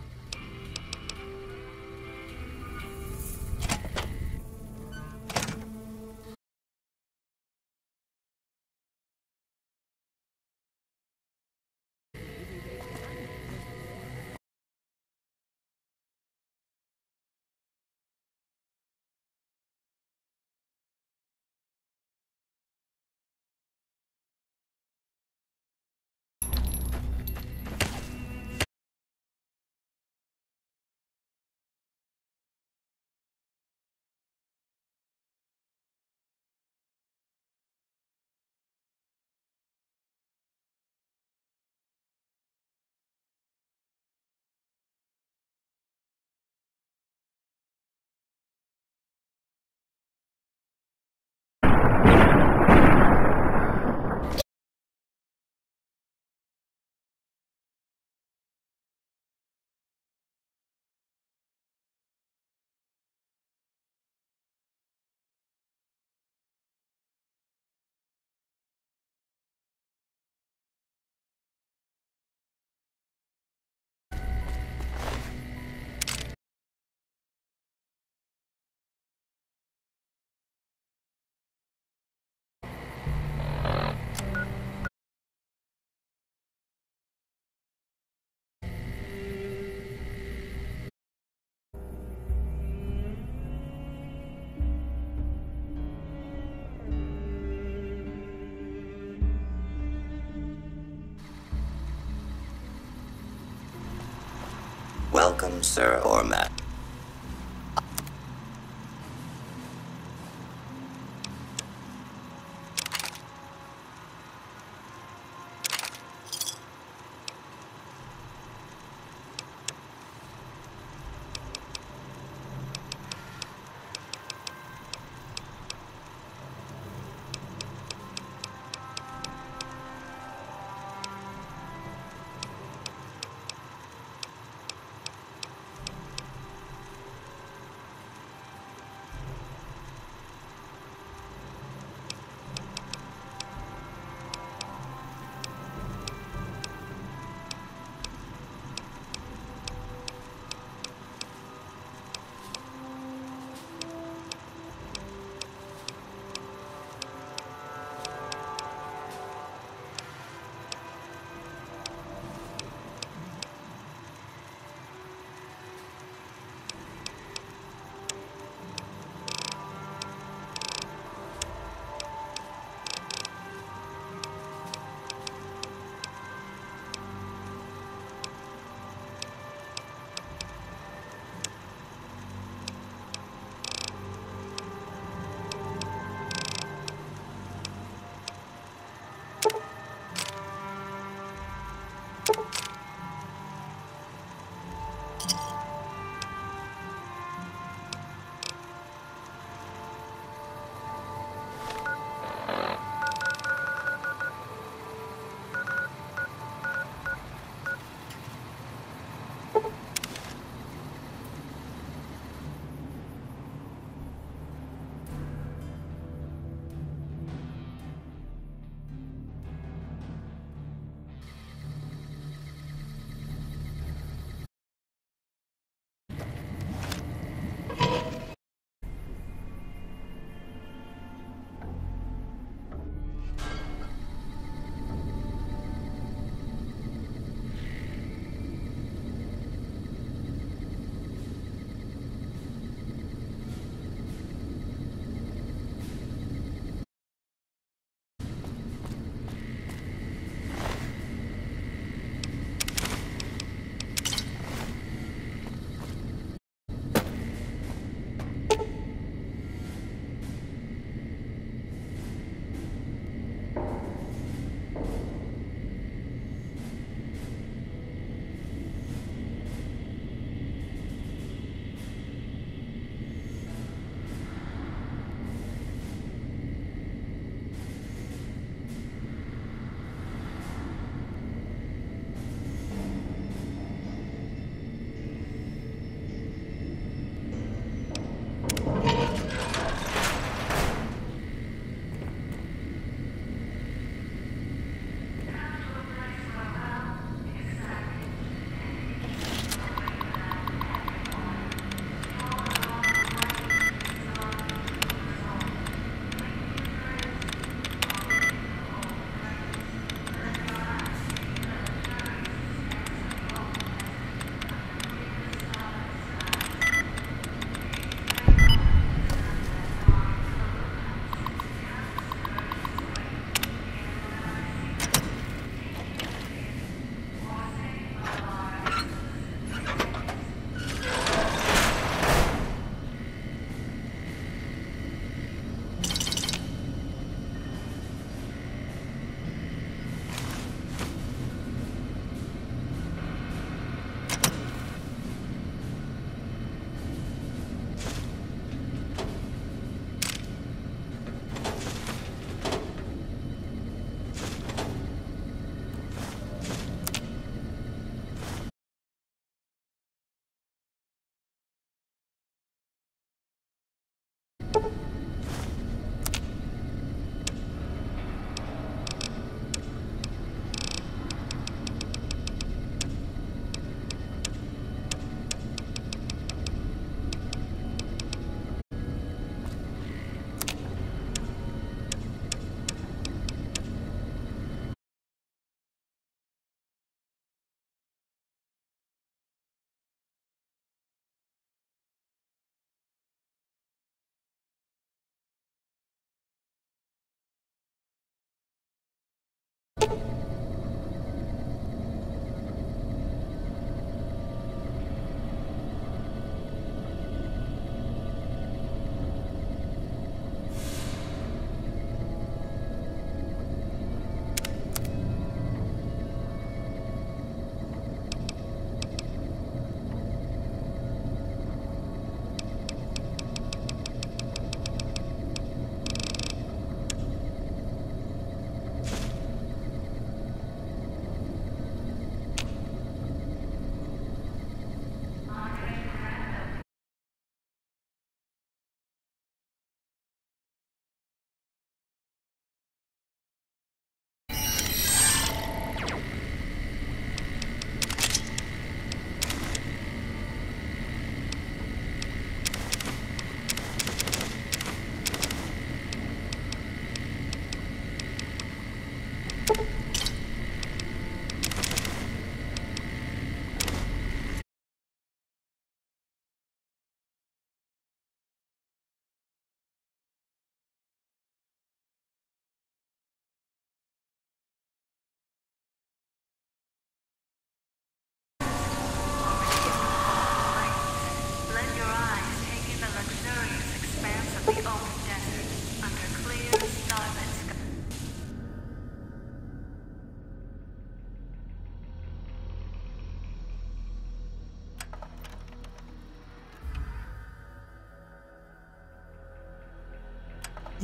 Speaker 14: Welcome, Sir Ormat.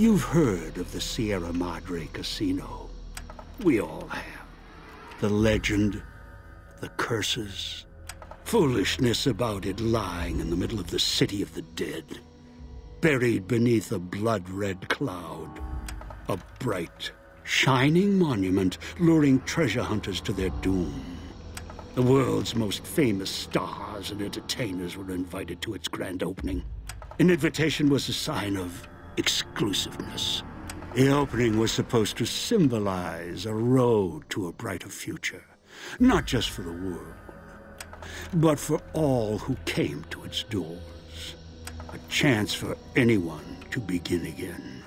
Speaker 15: You've heard of the Sierra Madre Casino. We all have. The legend, the curses, foolishness about it lying in the middle of the city of the dead, buried beneath a blood-red cloud. A bright, shining monument luring treasure hunters to their doom. The world's most famous stars and entertainers were invited to its grand opening. An invitation was a sign of exclusiveness. The opening was supposed to symbolize a road to a brighter future, not just for the world, but for all who came to its doors. A chance for anyone to begin again.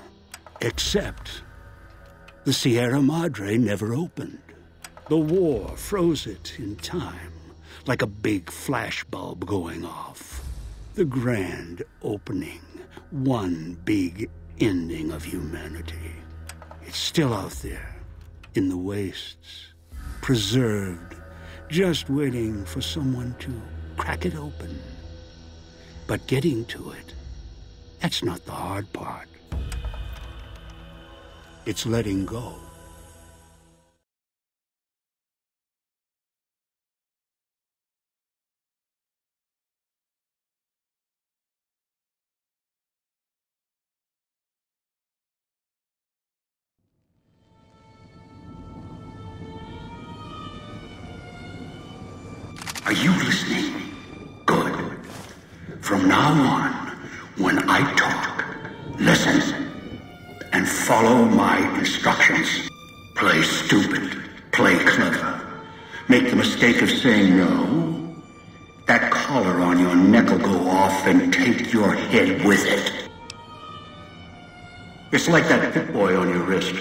Speaker 15: Except the Sierra Madre never opened. The war froze it in time, like a big flashbulb going off. The grand opening, one big ending of humanity. It's still out there, in the wastes, preserved, just waiting for someone to crack it open. But getting to it, that's not the hard part. It's letting go. Are you listening? Good. From now on, when I talk, listen and follow my instructions. Play stupid, play clever. Make the mistake of saying no. That collar on your neck will go off and take your head with it. It's like that Pip Boy on your wrist,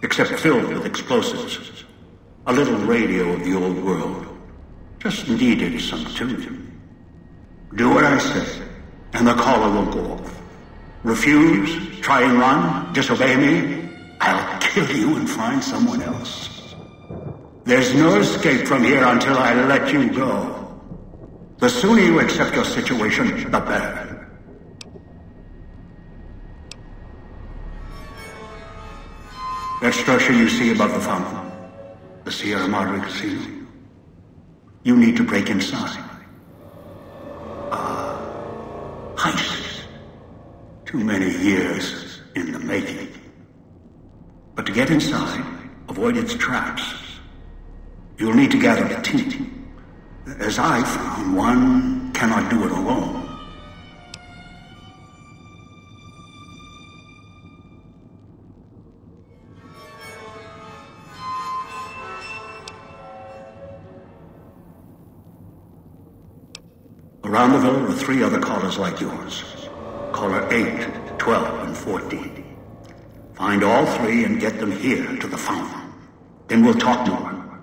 Speaker 15: except filled with explosives. A little radio of the old world. Just needed some tuning. Do what I say, and the collar will go off. Refuse, try and run, disobey me, I'll kill you and find someone else. There's no escape from here until I let you go. The sooner you accept your situation, the better. That structure you see above the fountain, the Sierra Madre Casino. You need to break inside. Heist. Too many years in the making. But to get inside, avoid its traps, you'll need to gather a team. As I found, one cannot do it alone. Around the villa are 3 other callers like yours. Caller 8, 12, and 14. Find all 3 and get them here to the fountain. Then we'll talk more.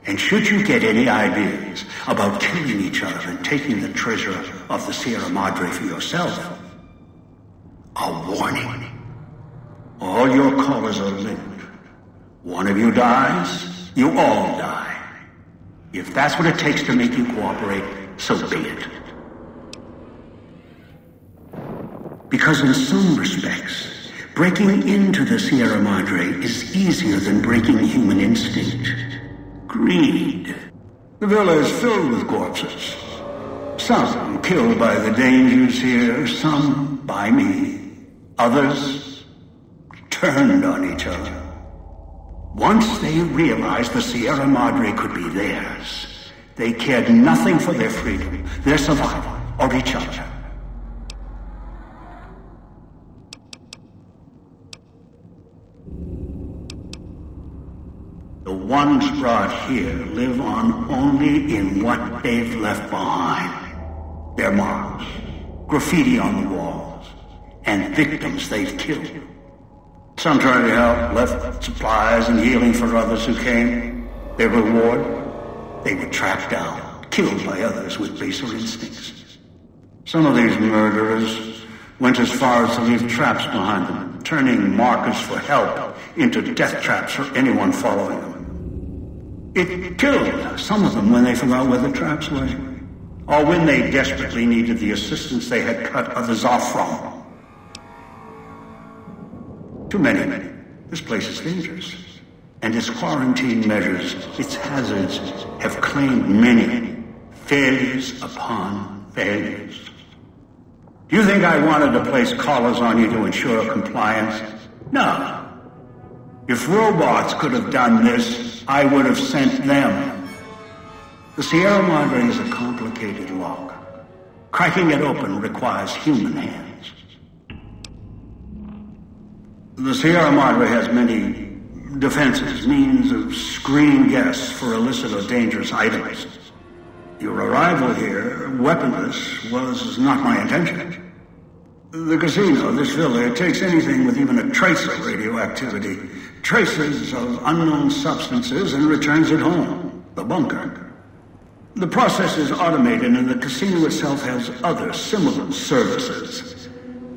Speaker 15: And should you get any ideas about killing each other and taking the treasure of the Sierra Madre for yourself, a warning. All your callers are linked. One of you dies, you all die. If that's what it takes to make you cooperate, so be it. Because in some respects, breaking into the Sierra Madre is easier than breaking human instinct. Greed. The villa is filled with corpses. Some killed by the dangers here, some by me. Others turned on each other. Once they realized the Sierra Madre could be theirs, they cared nothing for their freedom, their survival, or each other. The ones brought here live on only in what they've left behind. Their marks, graffiti on the walls, and victims they've killed. Some tried to help, left supplies and healing for others who came. Their reward? They were tracked down, killed by others with baser instincts. Some of these murderers went as far as to leave traps behind them, turning markers for help into death traps for anyone following them. It killed some of them when they forgot where the traps were, or when they desperately needed the assistance they had cut others off from. Too many. This place is dangerous. And its quarantine measures, its hazards, have claimed many. Failures upon failures. Do you think I wanted to place collars on you to ensure compliance? No. If robots could have done this, I would have sent them. The Sierra Madre is a complicated lock. Cracking it open requires human hands. The Sierra Madre has many defenses, means of screening guests for illicit or dangerous items. Your arrival here, weaponless, was not my intention. The casino, this villa, it takes anything with even a trace of radioactivity, traces of unknown substances, and returns it home, the bunker. The process is automated, and the casino itself has other similar services.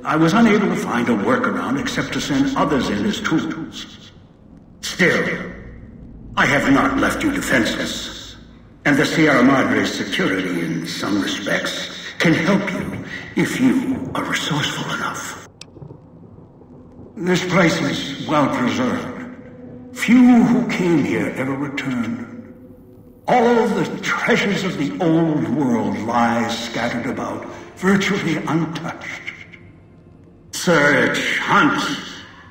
Speaker 15: I was unable to find a workaround except to send others in as tools. Still, I have not left you defenseless. And the Sierra Madre's security, in some respects, can help you if you are resourceful enough. This place is well preserved. Few who came here ever returned. All of the treasures of the old world lie scattered about, virtually untouched. Search, hunt,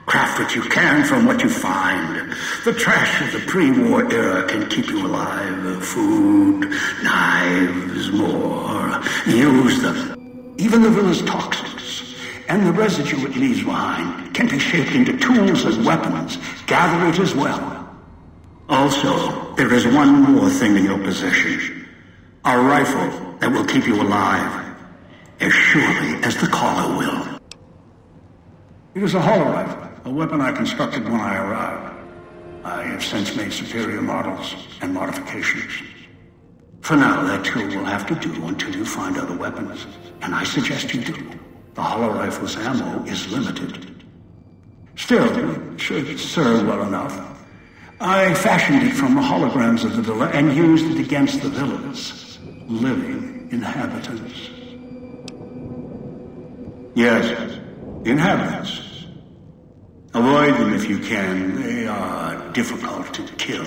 Speaker 15: craft what you can from what you find. The trash of the pre-war era can keep you alive. Food, knives, more. Use them. Even the villa's toxins and the residue it leaves behind can be shaped into tools and weapons. Gather it as well. Also, there is one more thing in your possession. A rifle that will keep you alive. As surely as the caller will. It is a hollow rifle. A weapon I constructed when I arrived. I have since made superior models and modifications. For now, that tool will have to do until you find other weapons. And I suggest you do. The hollow rifle's ammo is limited. Still, it should serve well enough. I fashioned it from the holograms of the villa and used it against the villa's living inhabitants. Yes, inhabitants. Avoid them if you can. They are difficult to kill.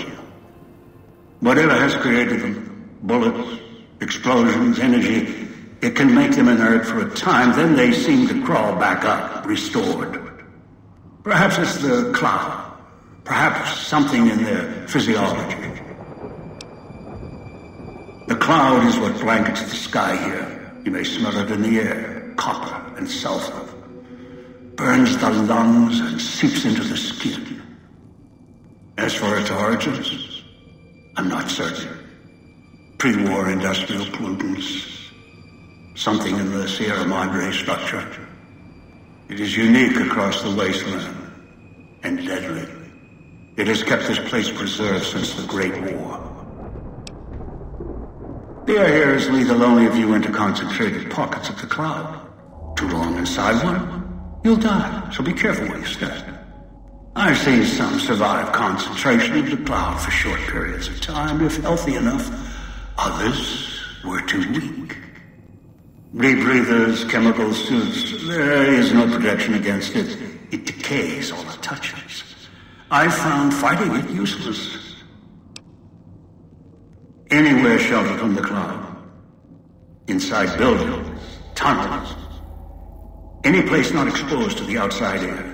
Speaker 15: Whatever has created them, bullets, explosions, energy, it can make them inert for a time, then they seem to crawl back up, restored. Perhaps it's the cloud. Perhaps something in their physiology. The cloud is what blankets the sky here. You may smell it in the air, copper and sulfur. Burns the lungs and seeps into the skin. As for its origins, I'm not certain. Pre-war industrial pollutants. Something in the Sierra Madre structure. It is unique across the wasteland. And deadly. It has kept this place preserved since the Great War. The air here is lethal only if you enter concentrated pockets of the cloud. Too long inside one, you'll die, so be careful where you step. I've seen some survive concentration of the cloud for short periods of time, if healthy enough. Others were too weak. Rebreathers, chemical suits, there is no protection against it. It decays all it touches. I found fighting it useless. Anywhere sheltered from the cloud. Inside buildings, tunnels. Any place not exposed to the outside air.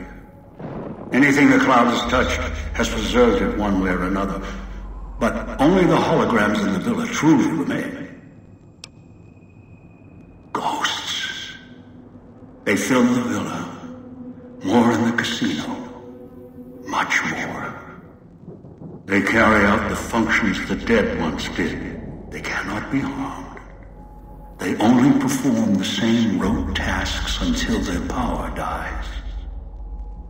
Speaker 15: Anything the cloud has touched has preserved it one way or another. But only the holograms in the villa truly remain. Ghosts. They fill the villa. More in the casino. Much more. They carry out the functions the dead once did. They cannot be harmed. They only perform the same rote tasks until their power dies.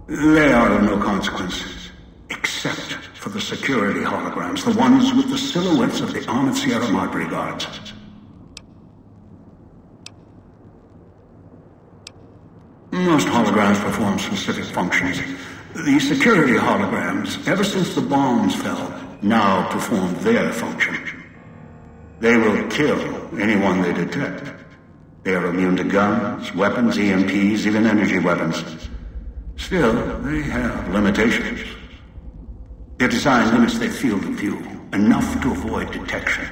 Speaker 15: They are of no consequence, except for the security holograms, the ones with the silhouettes of the armored Sierra Madre guards. Most holograms perform specific functions. The security holograms, ever since the bombs fell, now perform their function. They will kill anyone they detect. They are immune to guns, weapons, EMPs, even energy weapons. Still, they have limitations. Their design limits their field of view, enough to avoid detection.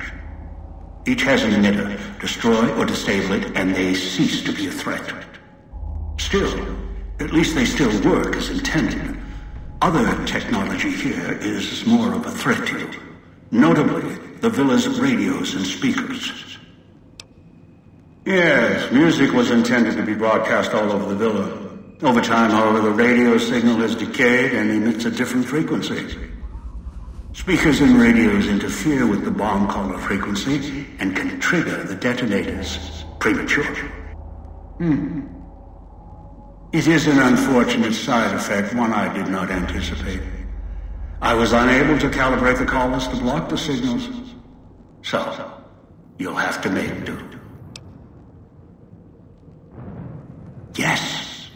Speaker 15: Each has an emitter. Destroy or disable it, and they cease to be a threat. Still, at least they still work as intended. Other technology here is more of a threat to you. Notably, the villa's radios and speakers. Yes, music was intended to be broadcast all over the villa. Over time, however, the radio signal has decayed and emits a different frequency. Speakers and radios interfere with the bomb caller frequency and can trigger the detonators prematurely. It is an unfortunate side effect, one I did not anticipate. I was unable to calibrate the callers to block the signals. So, you'll have to make do. Yes,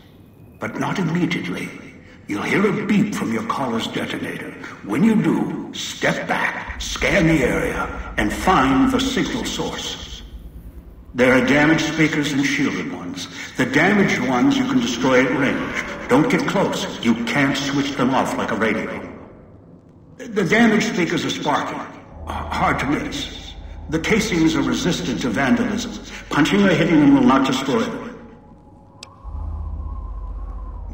Speaker 15: but not immediately. You'll hear a beep from your caller's detonator. When you do, step back, scan the area, and find the signal source. There are damaged speakers and shielded ones. The damaged ones you can destroy at range. Don't get close. You can't switch them off like a radio. The damaged speakers are sparking. Hard to miss. The casings are resistant to vandalism. Punching or hitting them will not destroy them.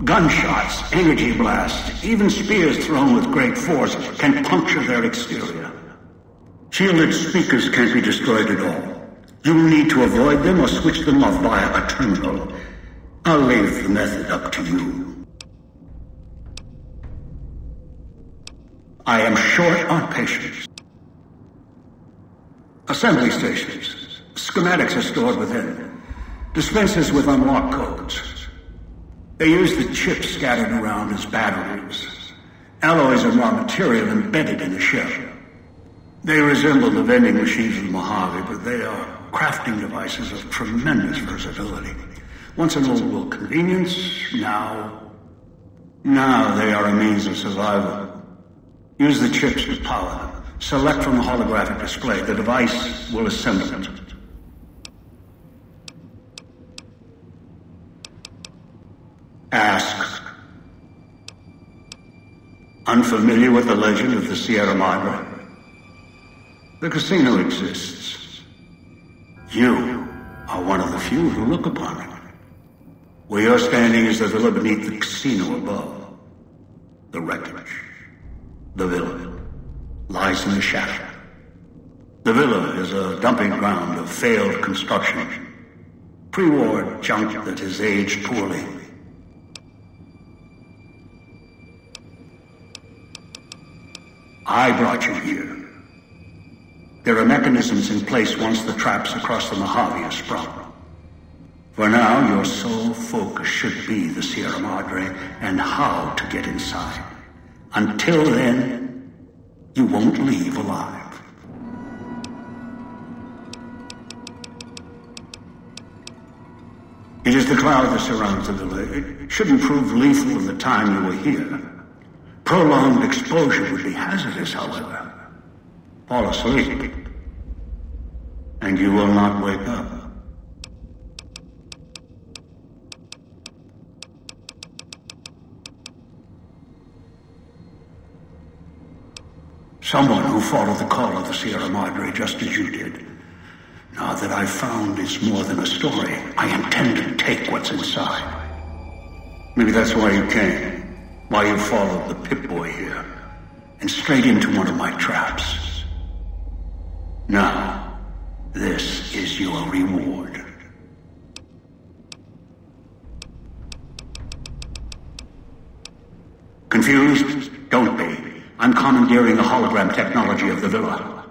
Speaker 15: Gunshots, energy blasts, even spears thrown with great force can puncture their exterior. Shielded speakers can't be destroyed at all. You'll need to avoid them or switch them off via a terminal. I'll leave the method up to you. I am short on patience. Assembly stations. Schematics are stored within. Dispensers with unlock codes. They use the chips scattered around as batteries. Alloys are raw material embedded in the ship. They resemble the vending machines of the Mojave, but they are crafting devices of tremendous versatility. Once an old world convenience, now they are a means of survival. Use the chips to power them. Select from the holographic display. The device will assemble it. Ask. Unfamiliar with the legend of the Sierra Madre? The casino exists. You are one of the few who look upon it. Where you're standing is the villa beneath the casino above. The wreckage. The villa lies in the shadow. The villa is a dumping ground of failed construction. Pre-war junk that has aged poorly. I brought you here. There are mechanisms in place once the traps across the Mojave are sprung. For now, your sole focus should be the Sierra Madre and how to get inside. Until then, you won't leave alive. It is the cloud that surrounds the villa. It shouldn't prove lethal in the time you were here. Prolonged exposure would be hazardous, however. Fall asleep, and you will not wake up. Someone who followed the call of the Sierra Madre just as you did. Now that I've found it's more than a story, I intend to take what's inside. Maybe that's why you came. Why you followed the Pip-Boy here, and straight into one of my traps. Now, this is your reward. Confused? Don't be. I'm commandeering the hologram technology of the villa.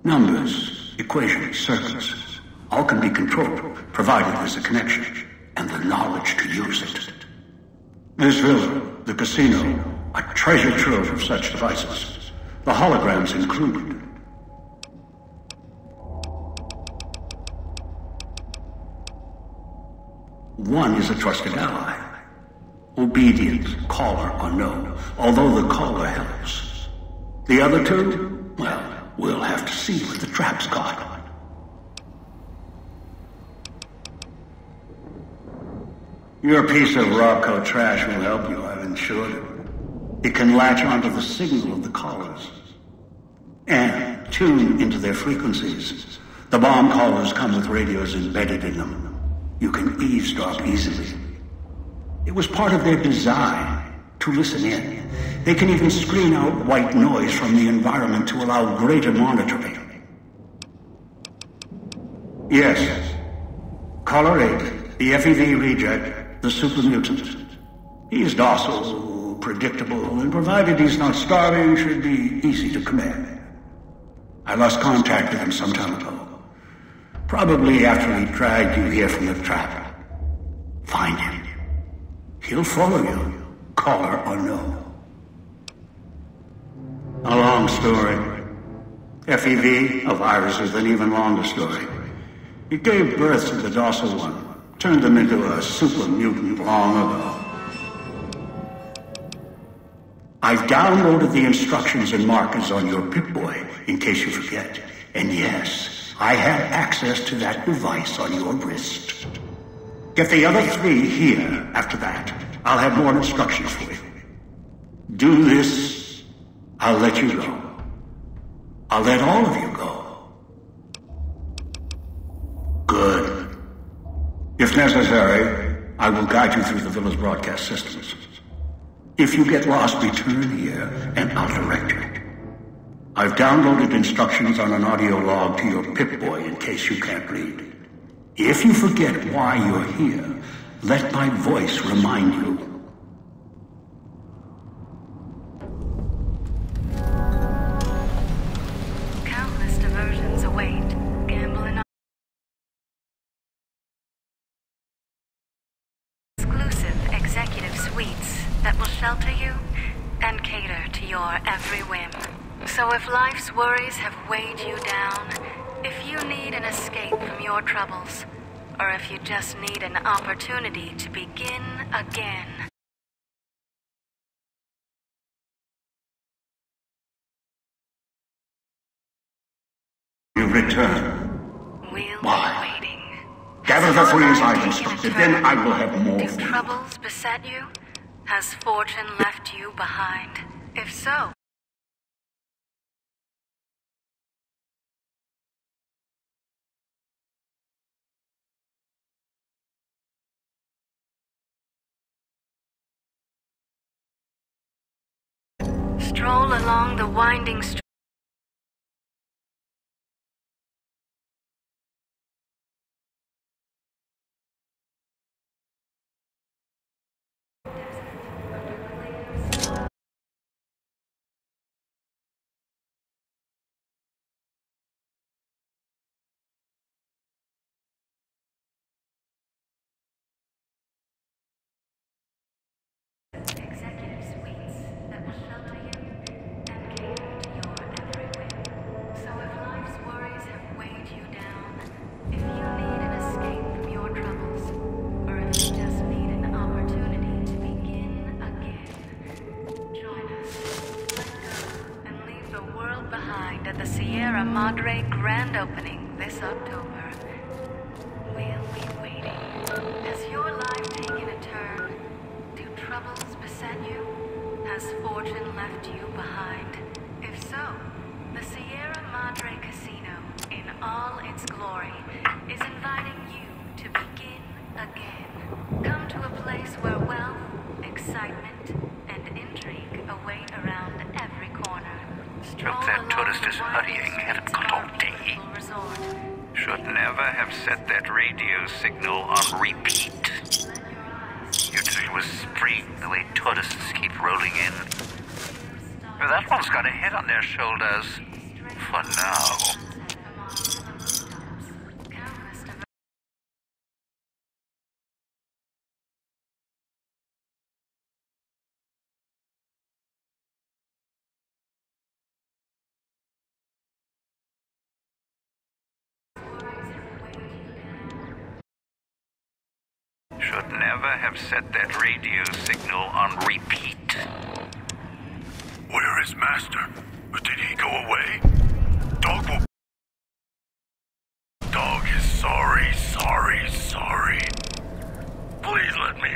Speaker 15: Numbers, equations, circuits, all can be controlled, provided there's a connection, and the knowledge to use it. This villa, the casino, a treasure trove of such devices. The holograms included. One is a trusted ally. Obedient, caller or no, although the caller helps. The other two, well, we'll have to see what the trap's got. Your piece of Rocco trash will help you, I've insured it. It can latch onto the signal of the collars and tune into their frequencies. The bomb collars come with radios embedded in them. You can eavesdrop easily. It was part of their design to listen in. They can even screen out white noise from the environment to allow greater monitoring. Yes. Caller 8, the FEV reject, the super mutant. He's docile, predictable, and provided he's not starving, should be easy to command. I lost contact with him some time ago. Probably after he dragged you here from the trap. Find him. He'll follow you, caller or no. A long story. FEV, a virus, is an even longer story. It gave birth to the docile one, turned them into a super mutant long ago. I've downloaded the instructions and markers on your Pip-Boy, in case you forget. And yes, I have access to that device on your wrist. Get the other 3 here after that. I'll have more instructions for you. Do this, I'll let you go. I'll let all of you go. Good. If necessary, I will guide you through the villa's broadcast systems. If you get lost, return here, and I'll direct you. I've downloaded instructions on an audio log to your Pip-Boy in case you can't read. If you forget why you're here, let my voice remind you.
Speaker 11: Countless diversions await. Gamble in exclusive executive suites that will shelter you and cater to your every whim. So if life's worries have weighed you down, if you need an escape from your troubles, or if you just need an opportunity to begin again,
Speaker 15: You return.
Speaker 11: we'll
Speaker 15: Why?
Speaker 11: be waiting.
Speaker 15: Gather the 3 as I've instructed, then I will have more
Speaker 11: Do
Speaker 15: for you.
Speaker 11: troubles beset you? Has fortune left you behind? If so, stroll along the winding street. Executive suites that will shelter you and cater to your every whim. So if life's worries have weighed you down, if you need an escape from your troubles, or if you just need an opportunity to begin again, join us. Let go and leave the world behind at the Sierra Madre grand opening this October. We'll be waiting. Has your life taken a turn? Do troubles beset you? Has fortune left you behind? If so, the Sierra Madre Casino, in all its glory, is inviting you to begin again. Come to a place where wealth, excitement, and intrigue await around every corner.
Speaker 16: Look, that tourist is hurrying. Haven't got all day. Should never have set that radio signal on repeat. You'd think it was spring, the way tourists keep rolling in. But that one's got a head on their shoulders. For now. Should never have set that radio signal on repeat.
Speaker 17: Where is Master? Did he go away? Dog will... Dog is sorry. Please let me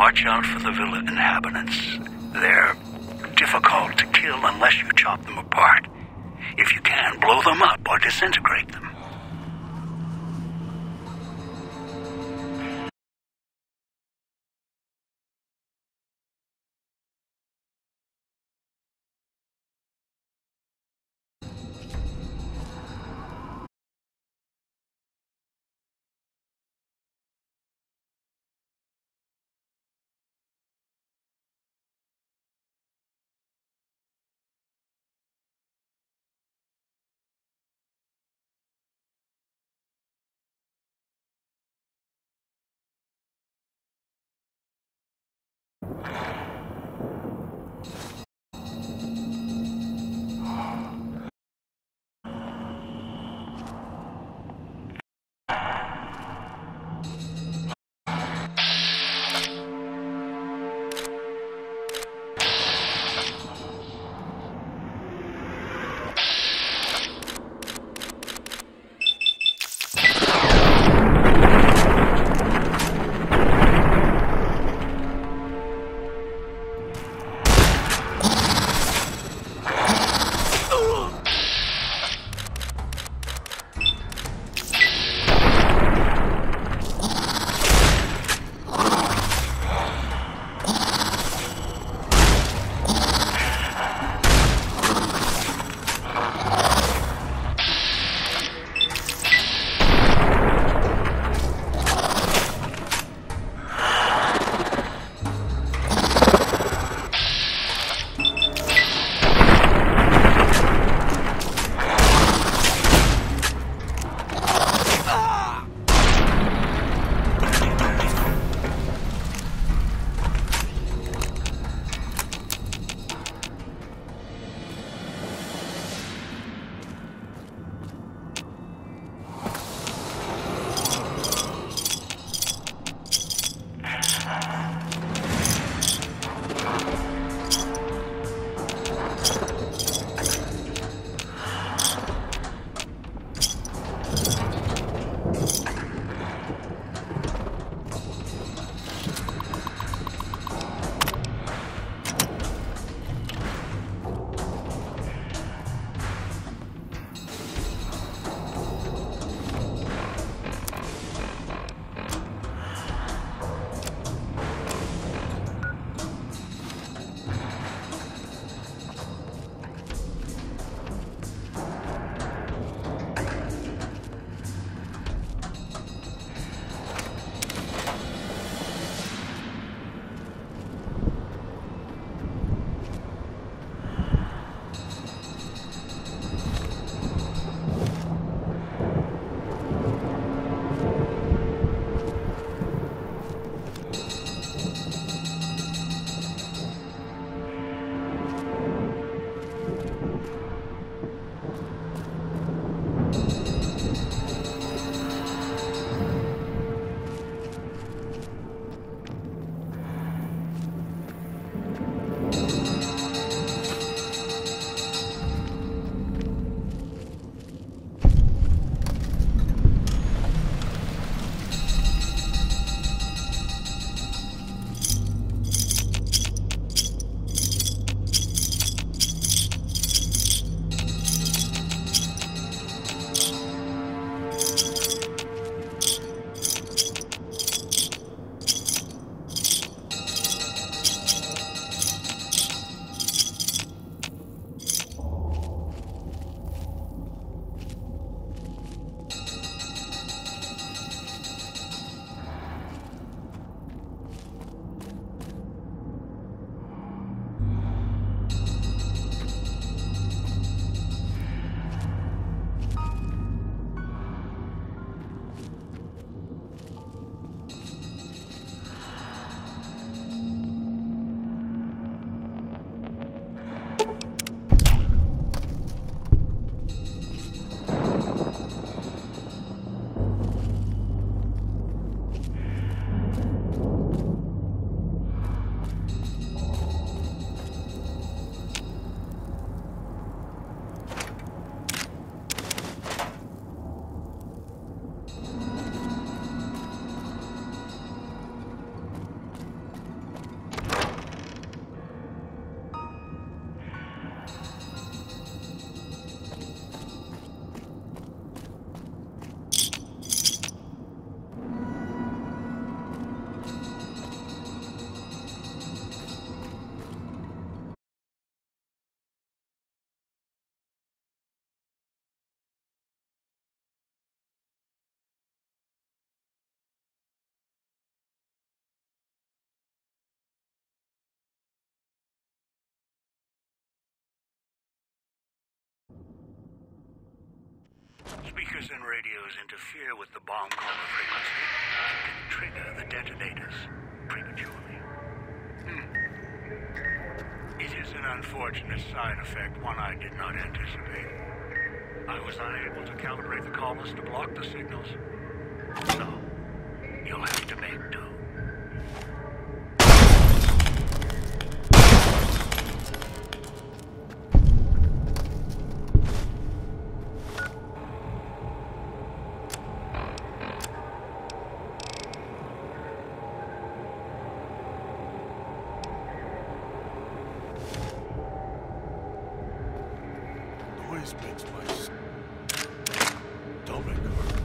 Speaker 15: Watch out for the villa inhabitants. They're difficult to kill unless you chop them apart. If you can, blow them up or disintegrate them.
Speaker 17: Speakers and radios interfere with the bomb caller frequency and can trigger the detonators prematurely. It is an unfortunate side effect, one I did not anticipate. I was unable to calibrate the callers to block the signals. So, you'll have to make do. Noise makes my stomach hurt.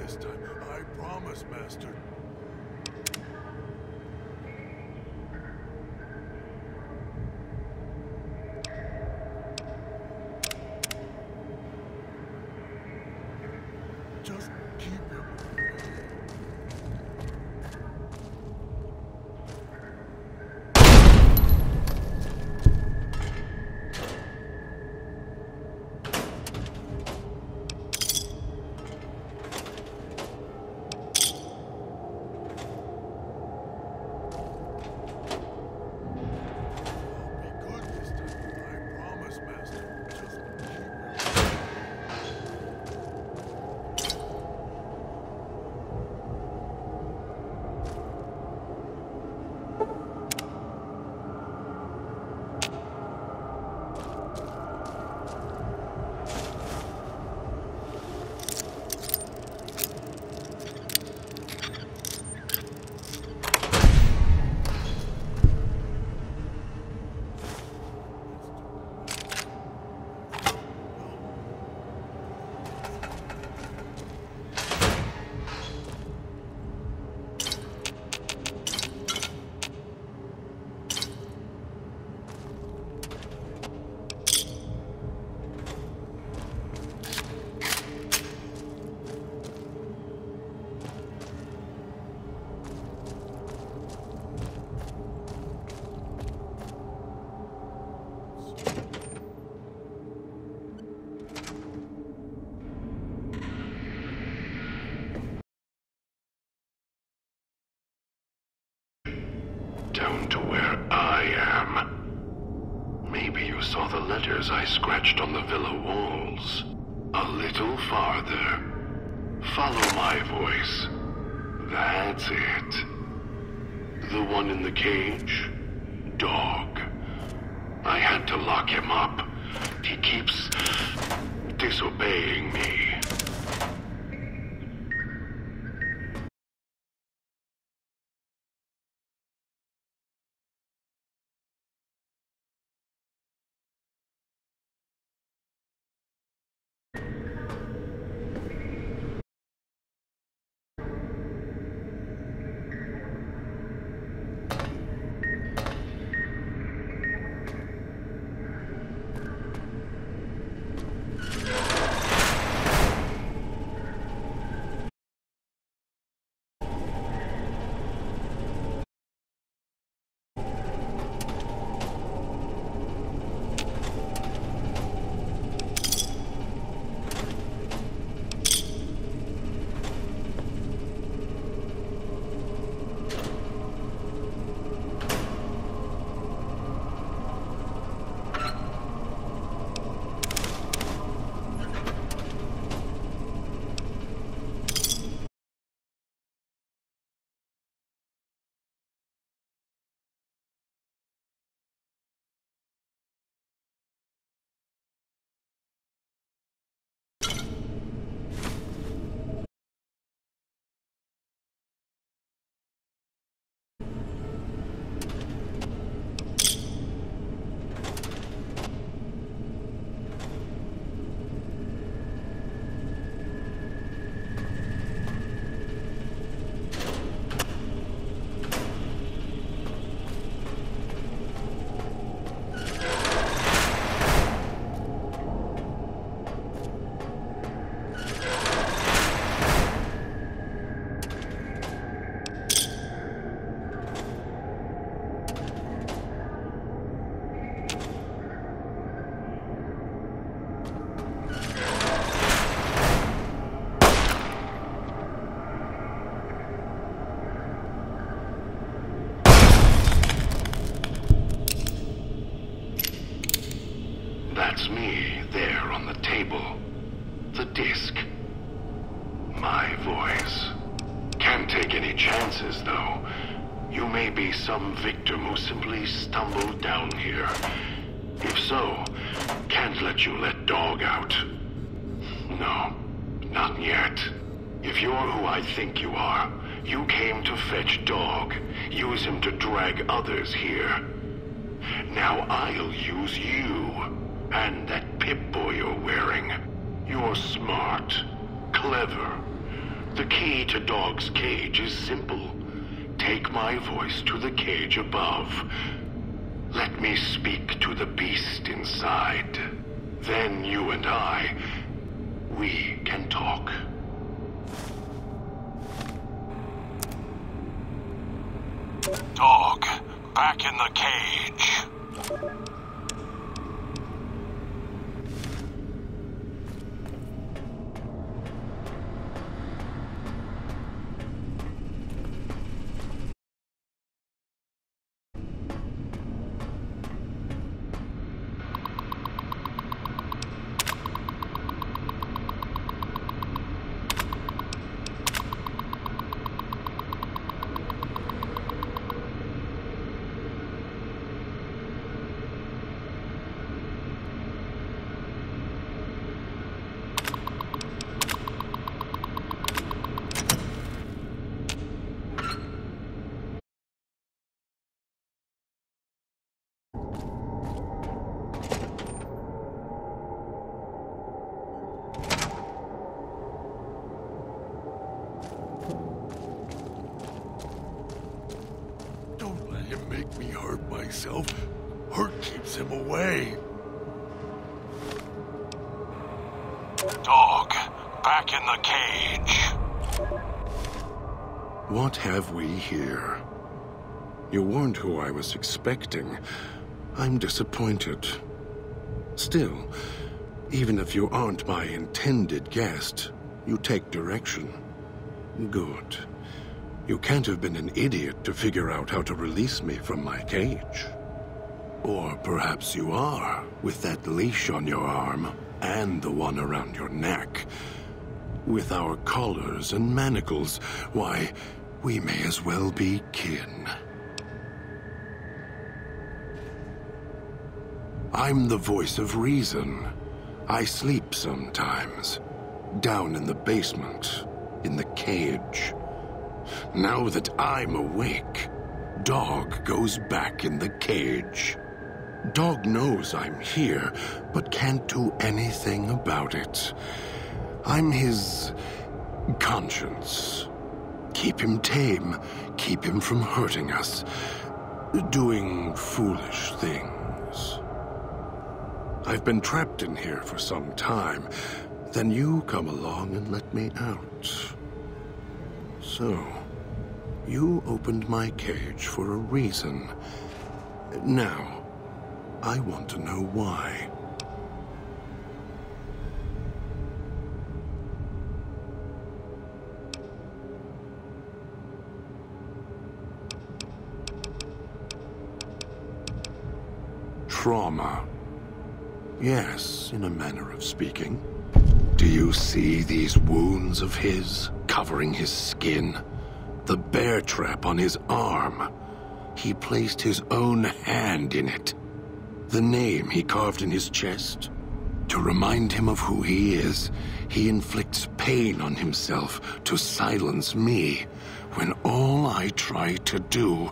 Speaker 7: this time. I promise, Master. Just keep him.
Speaker 18: Down to where I am. Maybe you saw the letters I scratched on the villa walls. A little farther. Follow my voice. That's it. The one in the cage? Dog. I had to lock him up. He keeps disobeying me. That's me, there on the table. The disc. My voice. Can't take any chances, though. You may be some victim who simply stumbled down here. If so, can't let you let Dog out. No, not yet. If you're who I think you are, you came to fetch Dog. Use him to drag others here. Now I'll use you. And that Pip-Boy you're wearing. You're smart, clever, The key to Dog's cage is simple. Take my voice to the cage above. Let me speak to the beast inside. Then you and I, we can talk.
Speaker 19: Dog, back in the cage.
Speaker 7: Make me hurt myself. Hurt keeps him away.
Speaker 19: Dog, back in the cage.
Speaker 20: What have we here? You weren't who I was expecting. I'm disappointed. Still, even if you aren't my intended guest, you take direction. Good. You can't have been an idiot to figure out how to release me from my cage. Or perhaps you are, with that leash on your arm, and the one around your neck. With our collars and manacles, why, we may as well be kin. I'm the voice of reason. I sleep sometimes. Down in the basement, in the cage. Now that I'm awake, Dog goes back in the cage. Dog knows I'm here, but can't do anything about it. I'm his conscience. Keep him tame, keep him from hurting us, doing foolish things. I've been trapped in here for some time. Then you come along and let me out. So, you opened my cage for a reason. Now, I want to know why. Trauma. Yes, in a manner of speaking. Do you see these wounds of his, covering his skin? The bear trap on his arm. He placed his own hand in it. The name he carved in his chest. To remind him of who he is, he inflicts pain on himself to silence me, when all I try to do...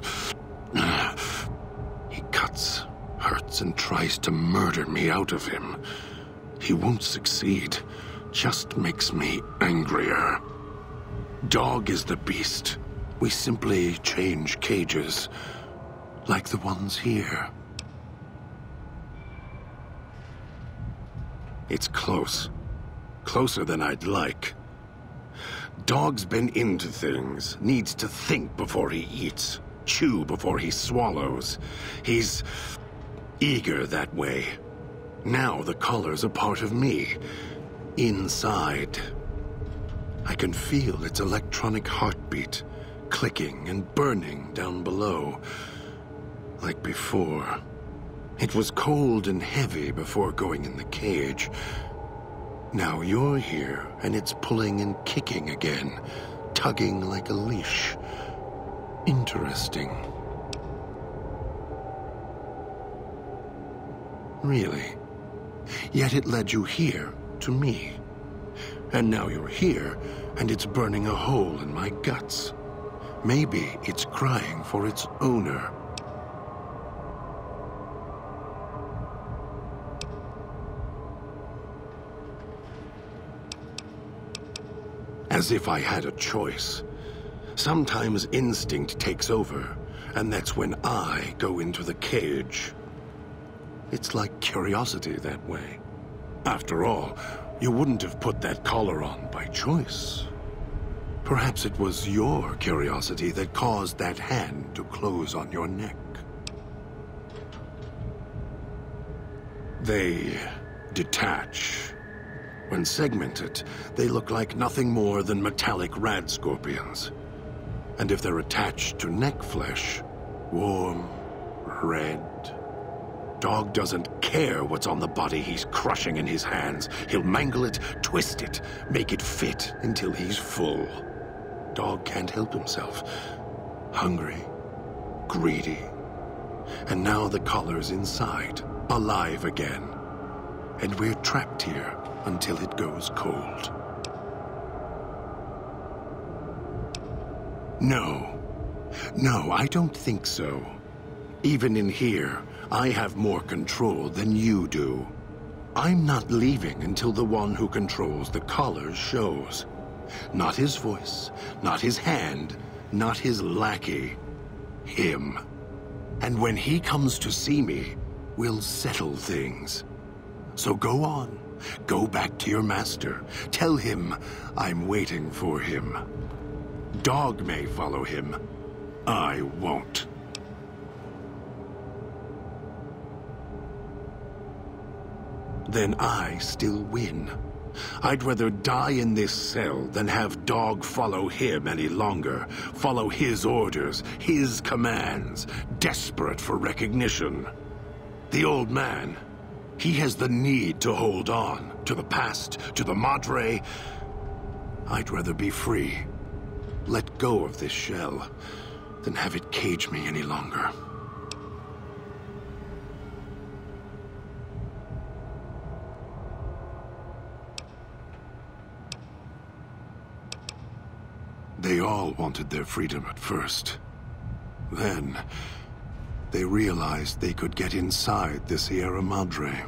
Speaker 20: He cuts, hurts, and tries to murder me out of him. He won't succeed. Just makes me angrier. Dog is the beast. We simply change cages, like the ones here. It's close. Closer than I'd like. Dog's been into things, needs to think before he eats, chew before he swallows. He's eager that way. Now the collar's a part of me. Inside. I can feel its electronic heartbeat, clicking and burning down below. Like before. It was cold and heavy before going in the cage. Now you're here, and it's pulling and kicking again, tugging like a leash. Interesting. Really. Yet it led you here, to me. And now you're here, and it's burning a hole in my guts. Maybe it's crying for its owner. as if I had a choice. Sometimes instinct takes over, and that's when I go into the cage. It's like curiosity that way. After all, you wouldn't have put that collar on by choice. Perhaps it was your curiosity that caused that hand to close on your neck. They detach. When segmented, they look like nothing more than metallic rad scorpions. And if they're attached to neck flesh, warm, red. Dog doesn't care what's on the body he's crushing in his hands. He'll mangle it, twist it, make it fit until he's full. Dog can't help himself. Hungry, greedy. And now the collar's inside, alive again. And we're trapped here until it goes cold. No, I don't think so. Even in here, I have more control than you do. I'm not leaving until the one who controls the collar shows. Not his voice, not his hand, not his lackey. Him. And when he comes to see me, we'll settle things. So go on. Go back to your master. Tell him I'm waiting for him. Dog may follow him. I won't. Then I still win. I'd rather die in this cell than have Dog follow him any longer. Follow his orders, his commands, desperate for recognition. The old man, he has the need to hold on to the past, to the Madre. I'd rather be free. Let go of this shell than have it cage me any longer. They all wanted their freedom at first. Then, they realized they could get inside the Sierra Madre.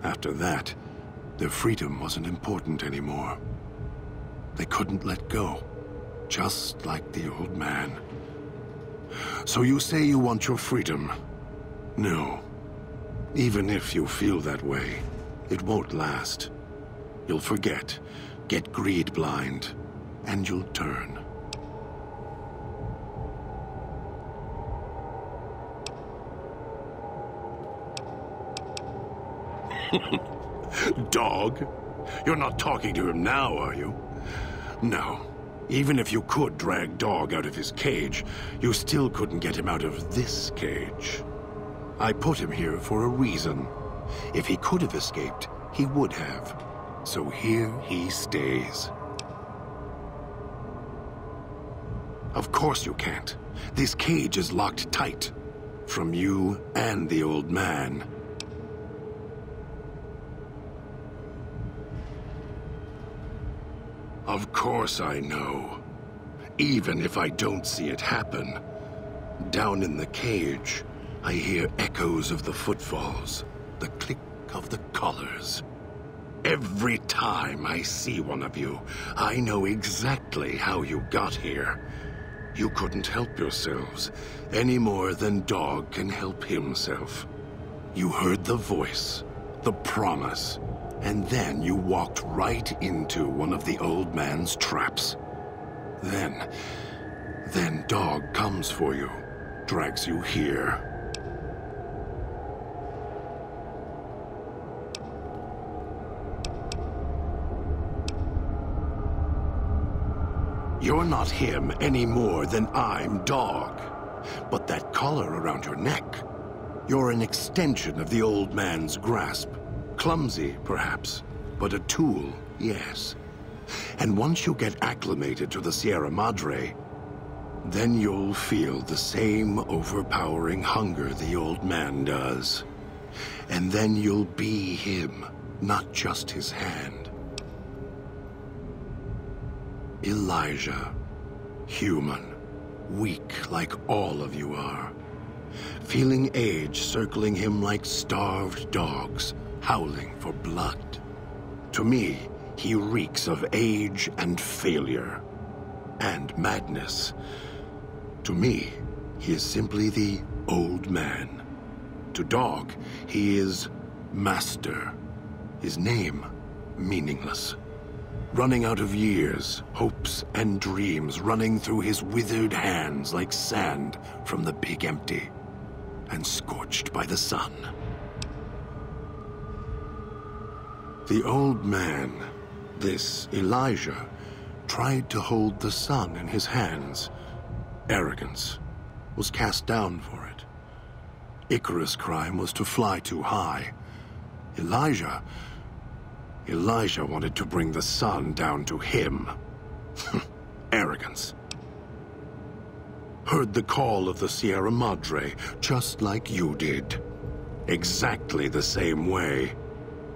Speaker 20: After that, their freedom wasn't important anymore. They couldn't let go, just like the old man. So you say you want your freedom? No. Even if you feel that way, it won't last. You'll forget, get greed blind, and you'll turn. Dog? You're not talking to him now, are you? No. Even if you could drag Dog out of his cage, you still couldn't get him out of this cage. I put him here for a reason. If he could have escaped, he would have. So here he stays. Of course you can't. This cage is locked tight. From you and the old man. Of course I know. Even if I don't see it happen. Down in the cage, I hear echoes of the footfalls. The click of the collars. Every time I see one of you, I know exactly how you got here. You couldn't help yourselves, any more than Dog can help himself. You heard the voice, the promise, and then you walked right into one of the old man's traps. Then Dog comes for you, drags you here. You're not him any more than I'm Dog. But that collar around your neck, you're an extension of the old man's grasp. Clumsy, perhaps, but a tool, yes. And once you get acclimated to the Sierra Madre, then you'll feel the same overpowering hunger the old man does. And then you'll be him, not just his hand. Elijah, human, weak like all of you are. Feeling age circling him like starved dogs, howling for blood. To me, he reeks of age and failure. And madness. To me, he is simply the old man. To Dog, he is Master. His name, meaningless. Running out of years, hopes and dreams running through his withered hands like sand from the big empty, and scorched by the sun. The old man, this Elijah, tried to hold the sun in his hands. Arrogance, was cast down for it. Icarus' crime was to fly too high. Elijah wanted to bring the sun down to him. Arrogance. Heard the call of the Sierra Madre, just like you did. Exactly the same way.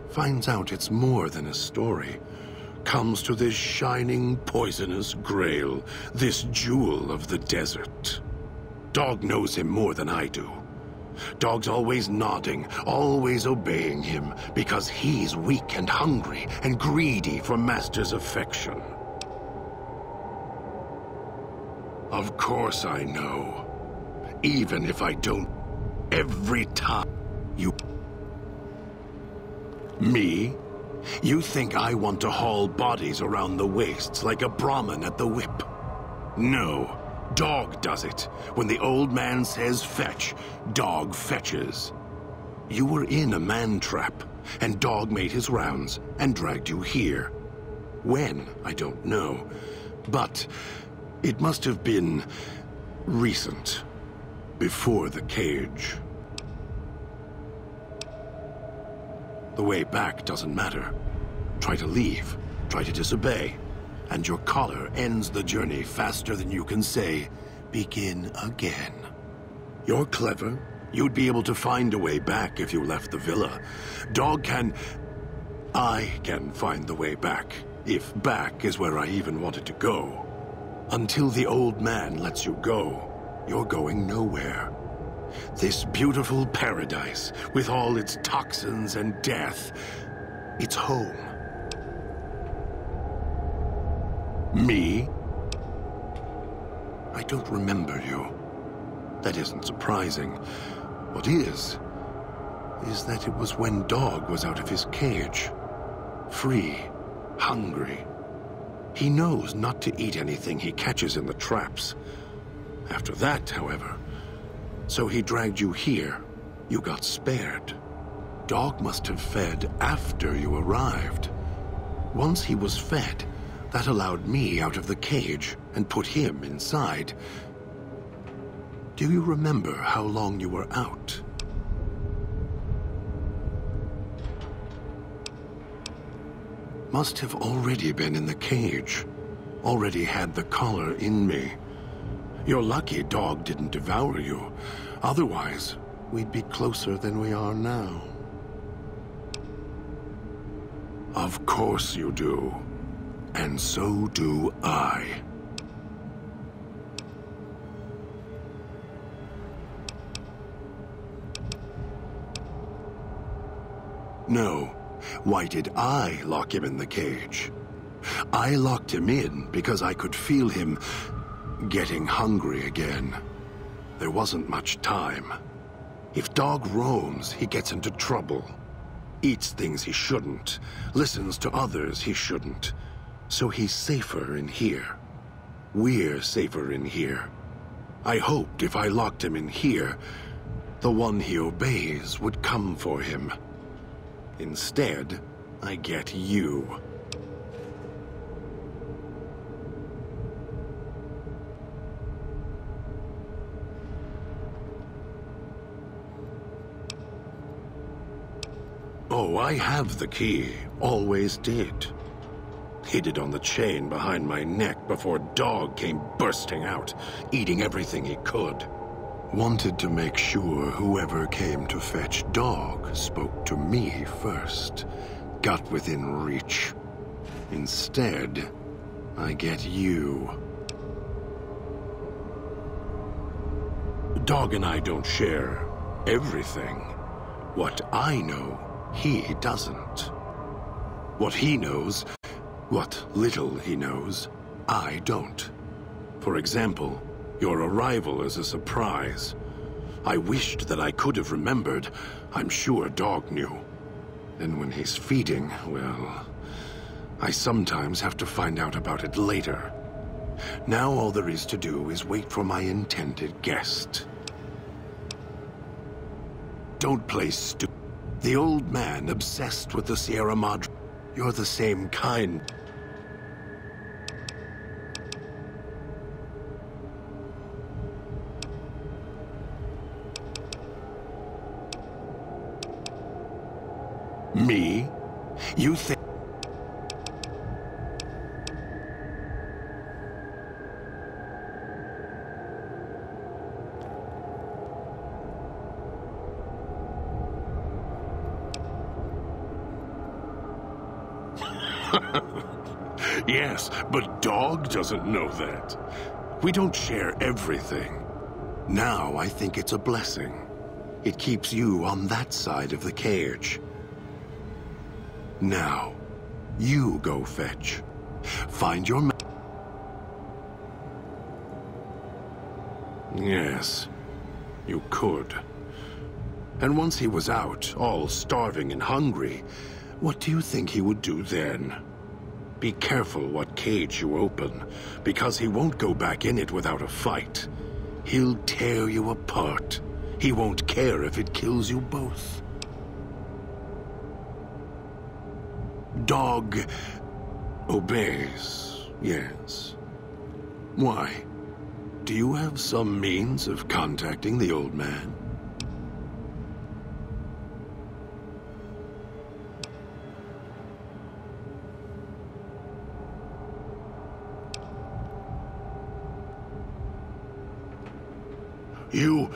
Speaker 20: Finds out it's more than a story. Comes to this shining, poisonous grail, this jewel of the desert. Dog knows him more than I do. Dog's always nodding, always obeying him, because he's weak and hungry and greedy for Master's affection. Of course I know. Even if I don't, every time you... Me? You think I want to haul bodies around the wastes like a Brahmin at the whip? No. Dog does it. When the old man says fetch, Dog fetches. You were in a man trap, and Dog made his rounds and dragged you here. When, I don't know. But it must have been recent. Before the cage. The way back doesn't matter. Try to leave, try to disobey, and your collar ends the journey faster than you can say, begin again. You're clever. You'd be able to find a way back if you left the villa. Dog can... I can find the way back, if back is where I even wanted to go. Until the old man lets you go, you're going nowhere. This beautiful paradise, with all its toxins and death, it's home. Me? I don't remember you. That isn't surprising. What is that it was when Dog was out of his cage. Free, hungry. He knows not to eat anything he catches in the traps. After that, however, so he dragged you here. You got spared. Dog must have fed after you arrived. Once he was fed, that allowed me out of the cage and put him inside. Do you remember how long you were out? Must have already been in the cage. Already had the collar in me. You're lucky Dog didn't devour you. Otherwise, we'd be closer than we are now. Of course you do. And so do I. No. Why did I lock him in the cage? I locked him in because I could feel him getting hungry again. There wasn't much time. If Dog roams, he gets into trouble. Eats things he shouldn't. Listens to others he shouldn't. So he's safer in here. We're safer in here. I hoped if I locked him in here, the one he obeys would come for him. Instead, I get you. Oh, I have the key. Always did. Hid it on the chain behind my neck before Dog came bursting out, eating everything he could. Wanted to make sure whoever came to fetch Dog spoke to me first. Got within reach. Instead, I get you. Dog and I don't share everything. What I know, he doesn't. What he knows What little he knows, I don't. For example, your arrival is a surprise. I wished that I could have remembered. I'm sure Dog knew. And when he's feeding, well, I sometimes have to find out about it later. Now all there is to do is wait for my intended guest. Don't play stupid. The old man obsessed with the Sierra Madre. You're the same kind. Me? You think... Yes, but Dog doesn't know that. We don't share everything. Now I think it's a blessing. It keeps you on that side of the cage. Now, you go fetch. Find your man. Yes, you could. And once he was out, all starving and hungry, what do you think he would do then? Be careful what cage you open, because he won't go back in it without a fight. He'll tear you apart. He won't care if it kills you both. Dog obeys, yes. Why? Do you have some means of contacting the old man? You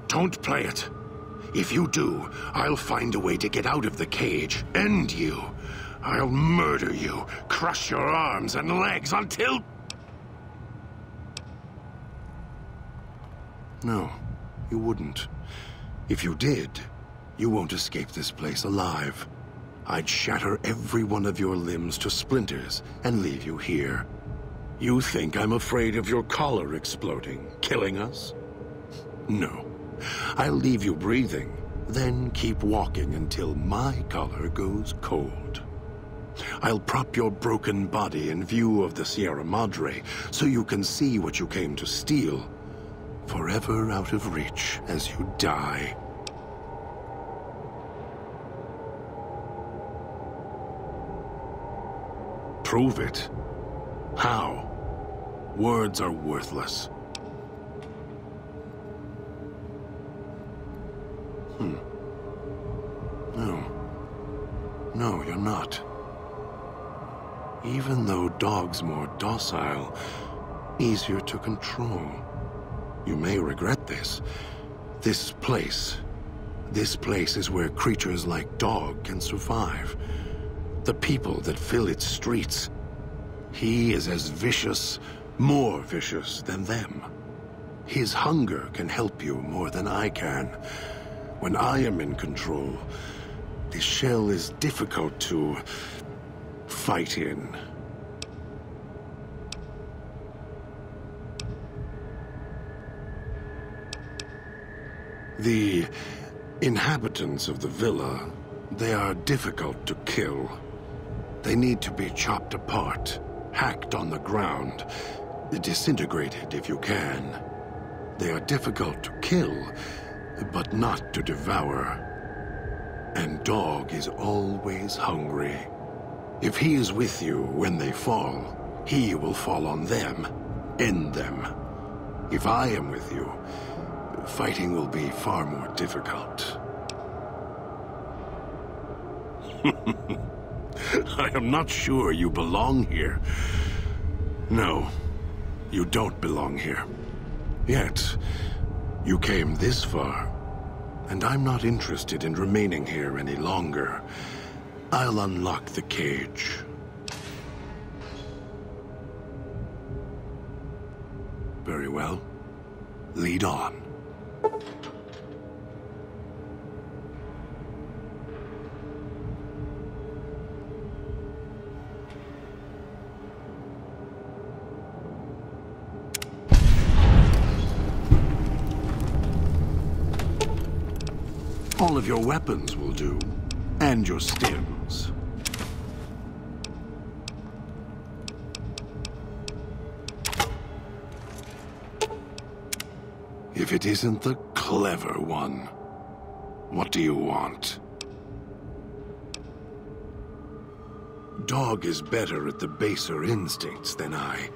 Speaker 20: don't play it. If you do, I'll find a way to get out of the cage, end you. I'll murder you, crush your arms and legs until... No, you wouldn't. If you did, you won't escape this place alive. I'd shatter every one of your limbs to splinters and leave you here. You think I'm afraid of your collar exploding, killing us? No. I'll leave you breathing, then keep walking until my collar goes cold. I'll prop your broken body in view of the Sierra Madre, so you can see what you came to steal, forever out of reach as you die. Prove it. How? Words are worthless. No, you're not. Even though Dog's more docile, easier to control. You may regret this. This place is where creatures like Dog can survive. The people that fill its streets. He is as vicious, more vicious than them. His hunger can help you more than I can. When I am in control, this shell is difficult to fight in. The inhabitants of the villa, they are difficult to kill. They need to be chopped apart, hacked on the ground, disintegrated if you can. They are difficult to kill, but not to devour. And Dog is always hungry. If he is with you when they fall, he will fall on them, end them. If I am with you, fighting will be far more difficult. I am not sure you belong here. No, you don't belong here. Yet, you came this far. And I'm not interested in remaining here any longer. I'll unlock the cage. Very well. Lead on. All of your weapons will do. And your stims. If it isn't the clever one, what do you want? Dog is better at the baser instincts than I.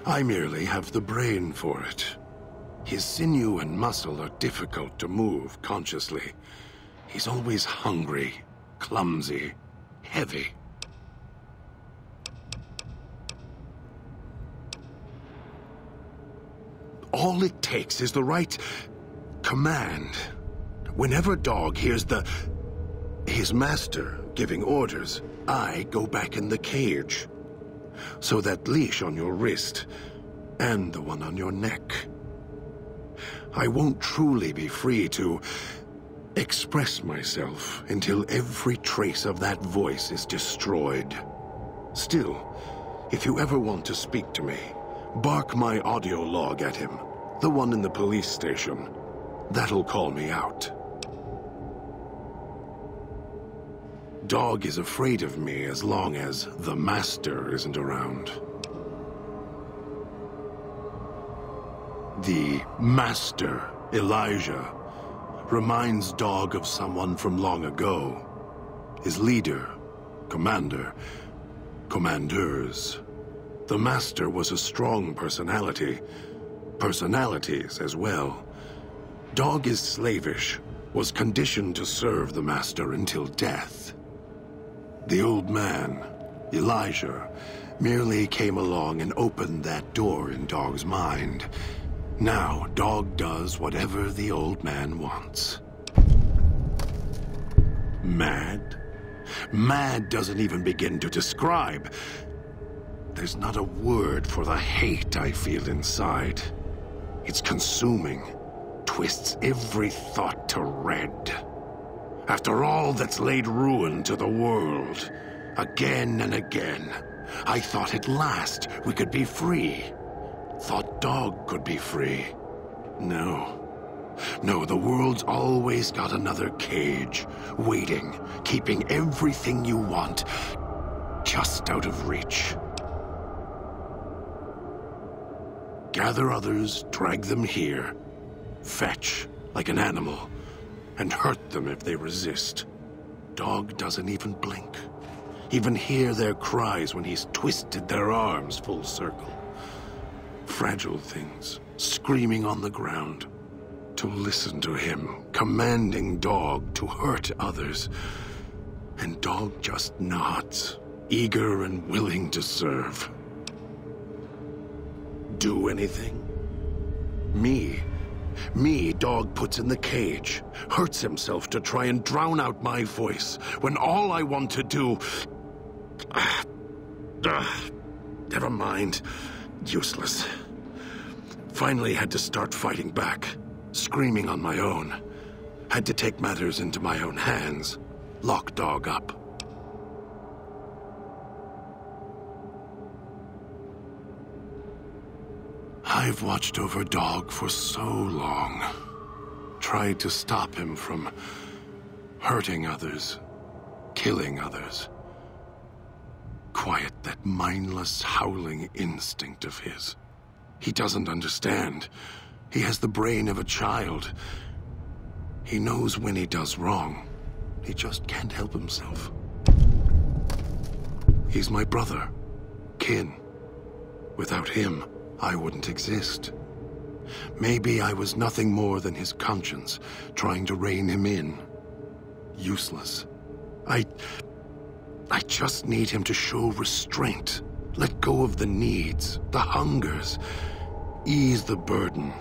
Speaker 20: I merely have the brain for it. His sinew and muscle are difficult to move consciously. He's always hungry, clumsy, heavy. All it takes is the right command. Whenever Dog hears his master giving orders, I go back in the cage. So that leash on your wrist, and the one on your neck. I won't truly be free to express myself until every trace of that voice is destroyed. Still, if you ever want to speak to me, bark my audio log at him, the one in the police station. That'll call me out. Dog is afraid of me as long as the master isn't around. The master, Elijah, reminds Dog of someone from long ago. His leader, commander, commanders. The master was a strong personality. Personalities as well. Dog is slavish, was conditioned to serve the master until death. The old man, Elijah, merely came along and opened that door in Dog's mind. Now, Dog does whatever the old man wants. Mad? Mad doesn't even begin to describe. There's not a word for the hate I feel inside. It's consuming, twists every thought to red. After all that's laid ruin to the world, again and again, I thought at last we could be free. Thought Dog could be free. No. No, the world's always got another cage, waiting, keeping everything you want just out of reach. Gather others, drag them here, fetch like an animal, and hurt them if they resist. Dog doesn't even blink. Even hear their cries when he's twisted their arms full circle. Fragile things, screaming on the ground. To listen to him, commanding Dog to hurt others. And Dog just nods, eager and willing to serve. Do anything? Me, Dog puts in the cage, hurts himself to try and drown out my voice, when all I want to do... never mind. Useless. Finally had to start fighting back, screaming on my own. Had to take matters into my own hands, lock Dog up. I've watched over Dog for so long. Tried to stop him from hurting others, killing others. Quiet that mindless, howling instinct of his. He doesn't understand. He has the brain of a child. He knows when he does wrong. He just can't help himself. He's my brother, kin. Without him, I wouldn't exist. Maybe I was nothing more than his conscience, trying to rein him in. Useless. I just need him to show restraint. Let go of the needs, the hungers. Ease the burden.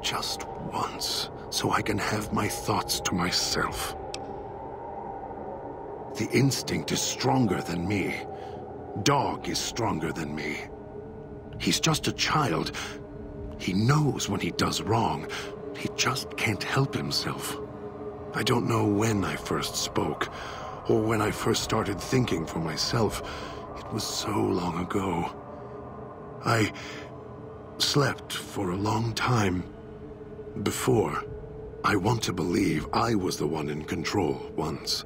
Speaker 20: Just once, so I can have my thoughts to myself. The instinct is stronger than me. Dog is stronger than me. He's just a child. He knows when he does wrong. He just can't help himself. I don't know when I first spoke, or when I first started thinking for myself. It was so long ago. I slept for a long time before I want to believe I was the one in control once.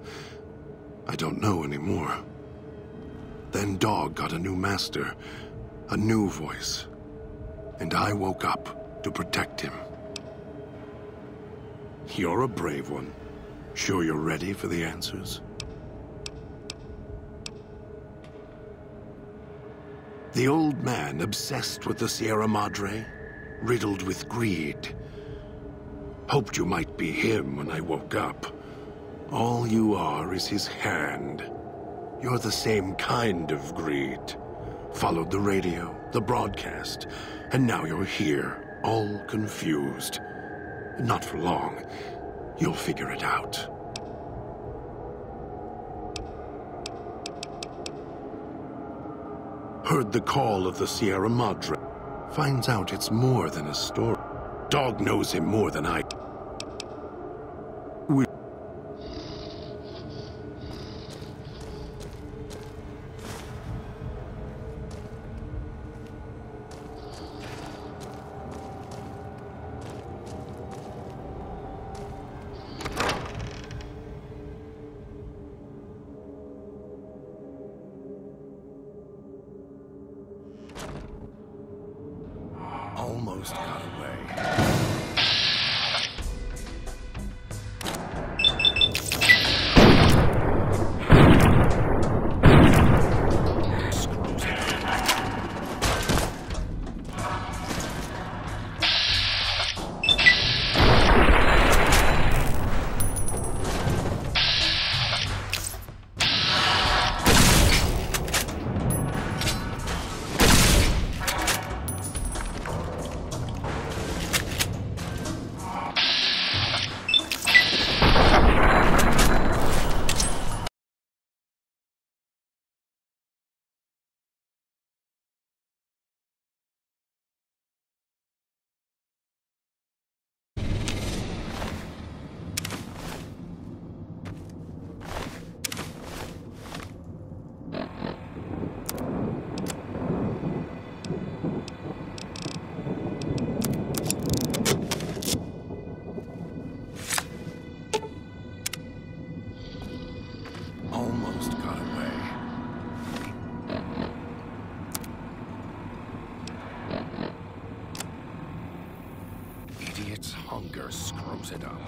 Speaker 20: I don't know anymore. Then Dog got a new master, a new voice. And I woke up to protect him. You're a brave one. Sure you're ready for the answers? The old man obsessed with the Sierra Madre, riddled with greed. Hoped you might be him when I woke up. All you are is his hand. You're the same kind of greed. Followed the radio, the broadcast, and now you're here, all confused. Not for long. You'll figure it out. Heard the call of the Sierra Madre. Finds out it's more than a story. Dog knows him more than I. Almost got away. Almost got away. Idiot's hunger screws it up.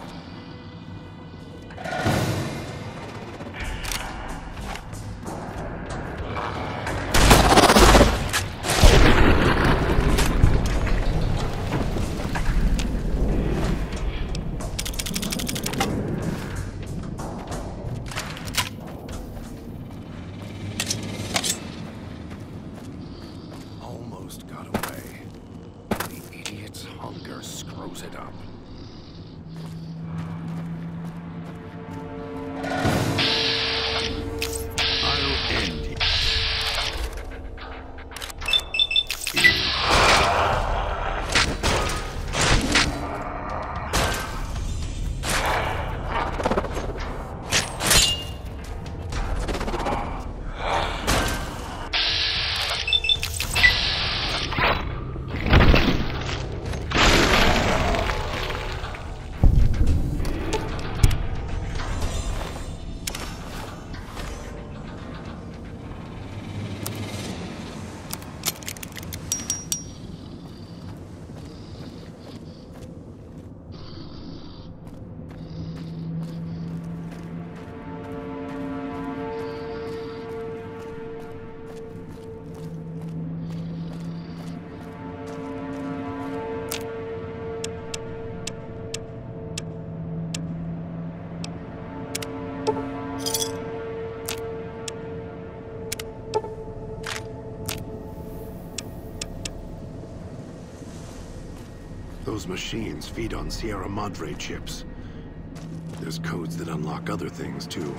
Speaker 20: Almost got away. The idiot's hunger screws it up. I'll end it. Those machines feed on Sierra Madre chips. There's codes that unlock other things, too.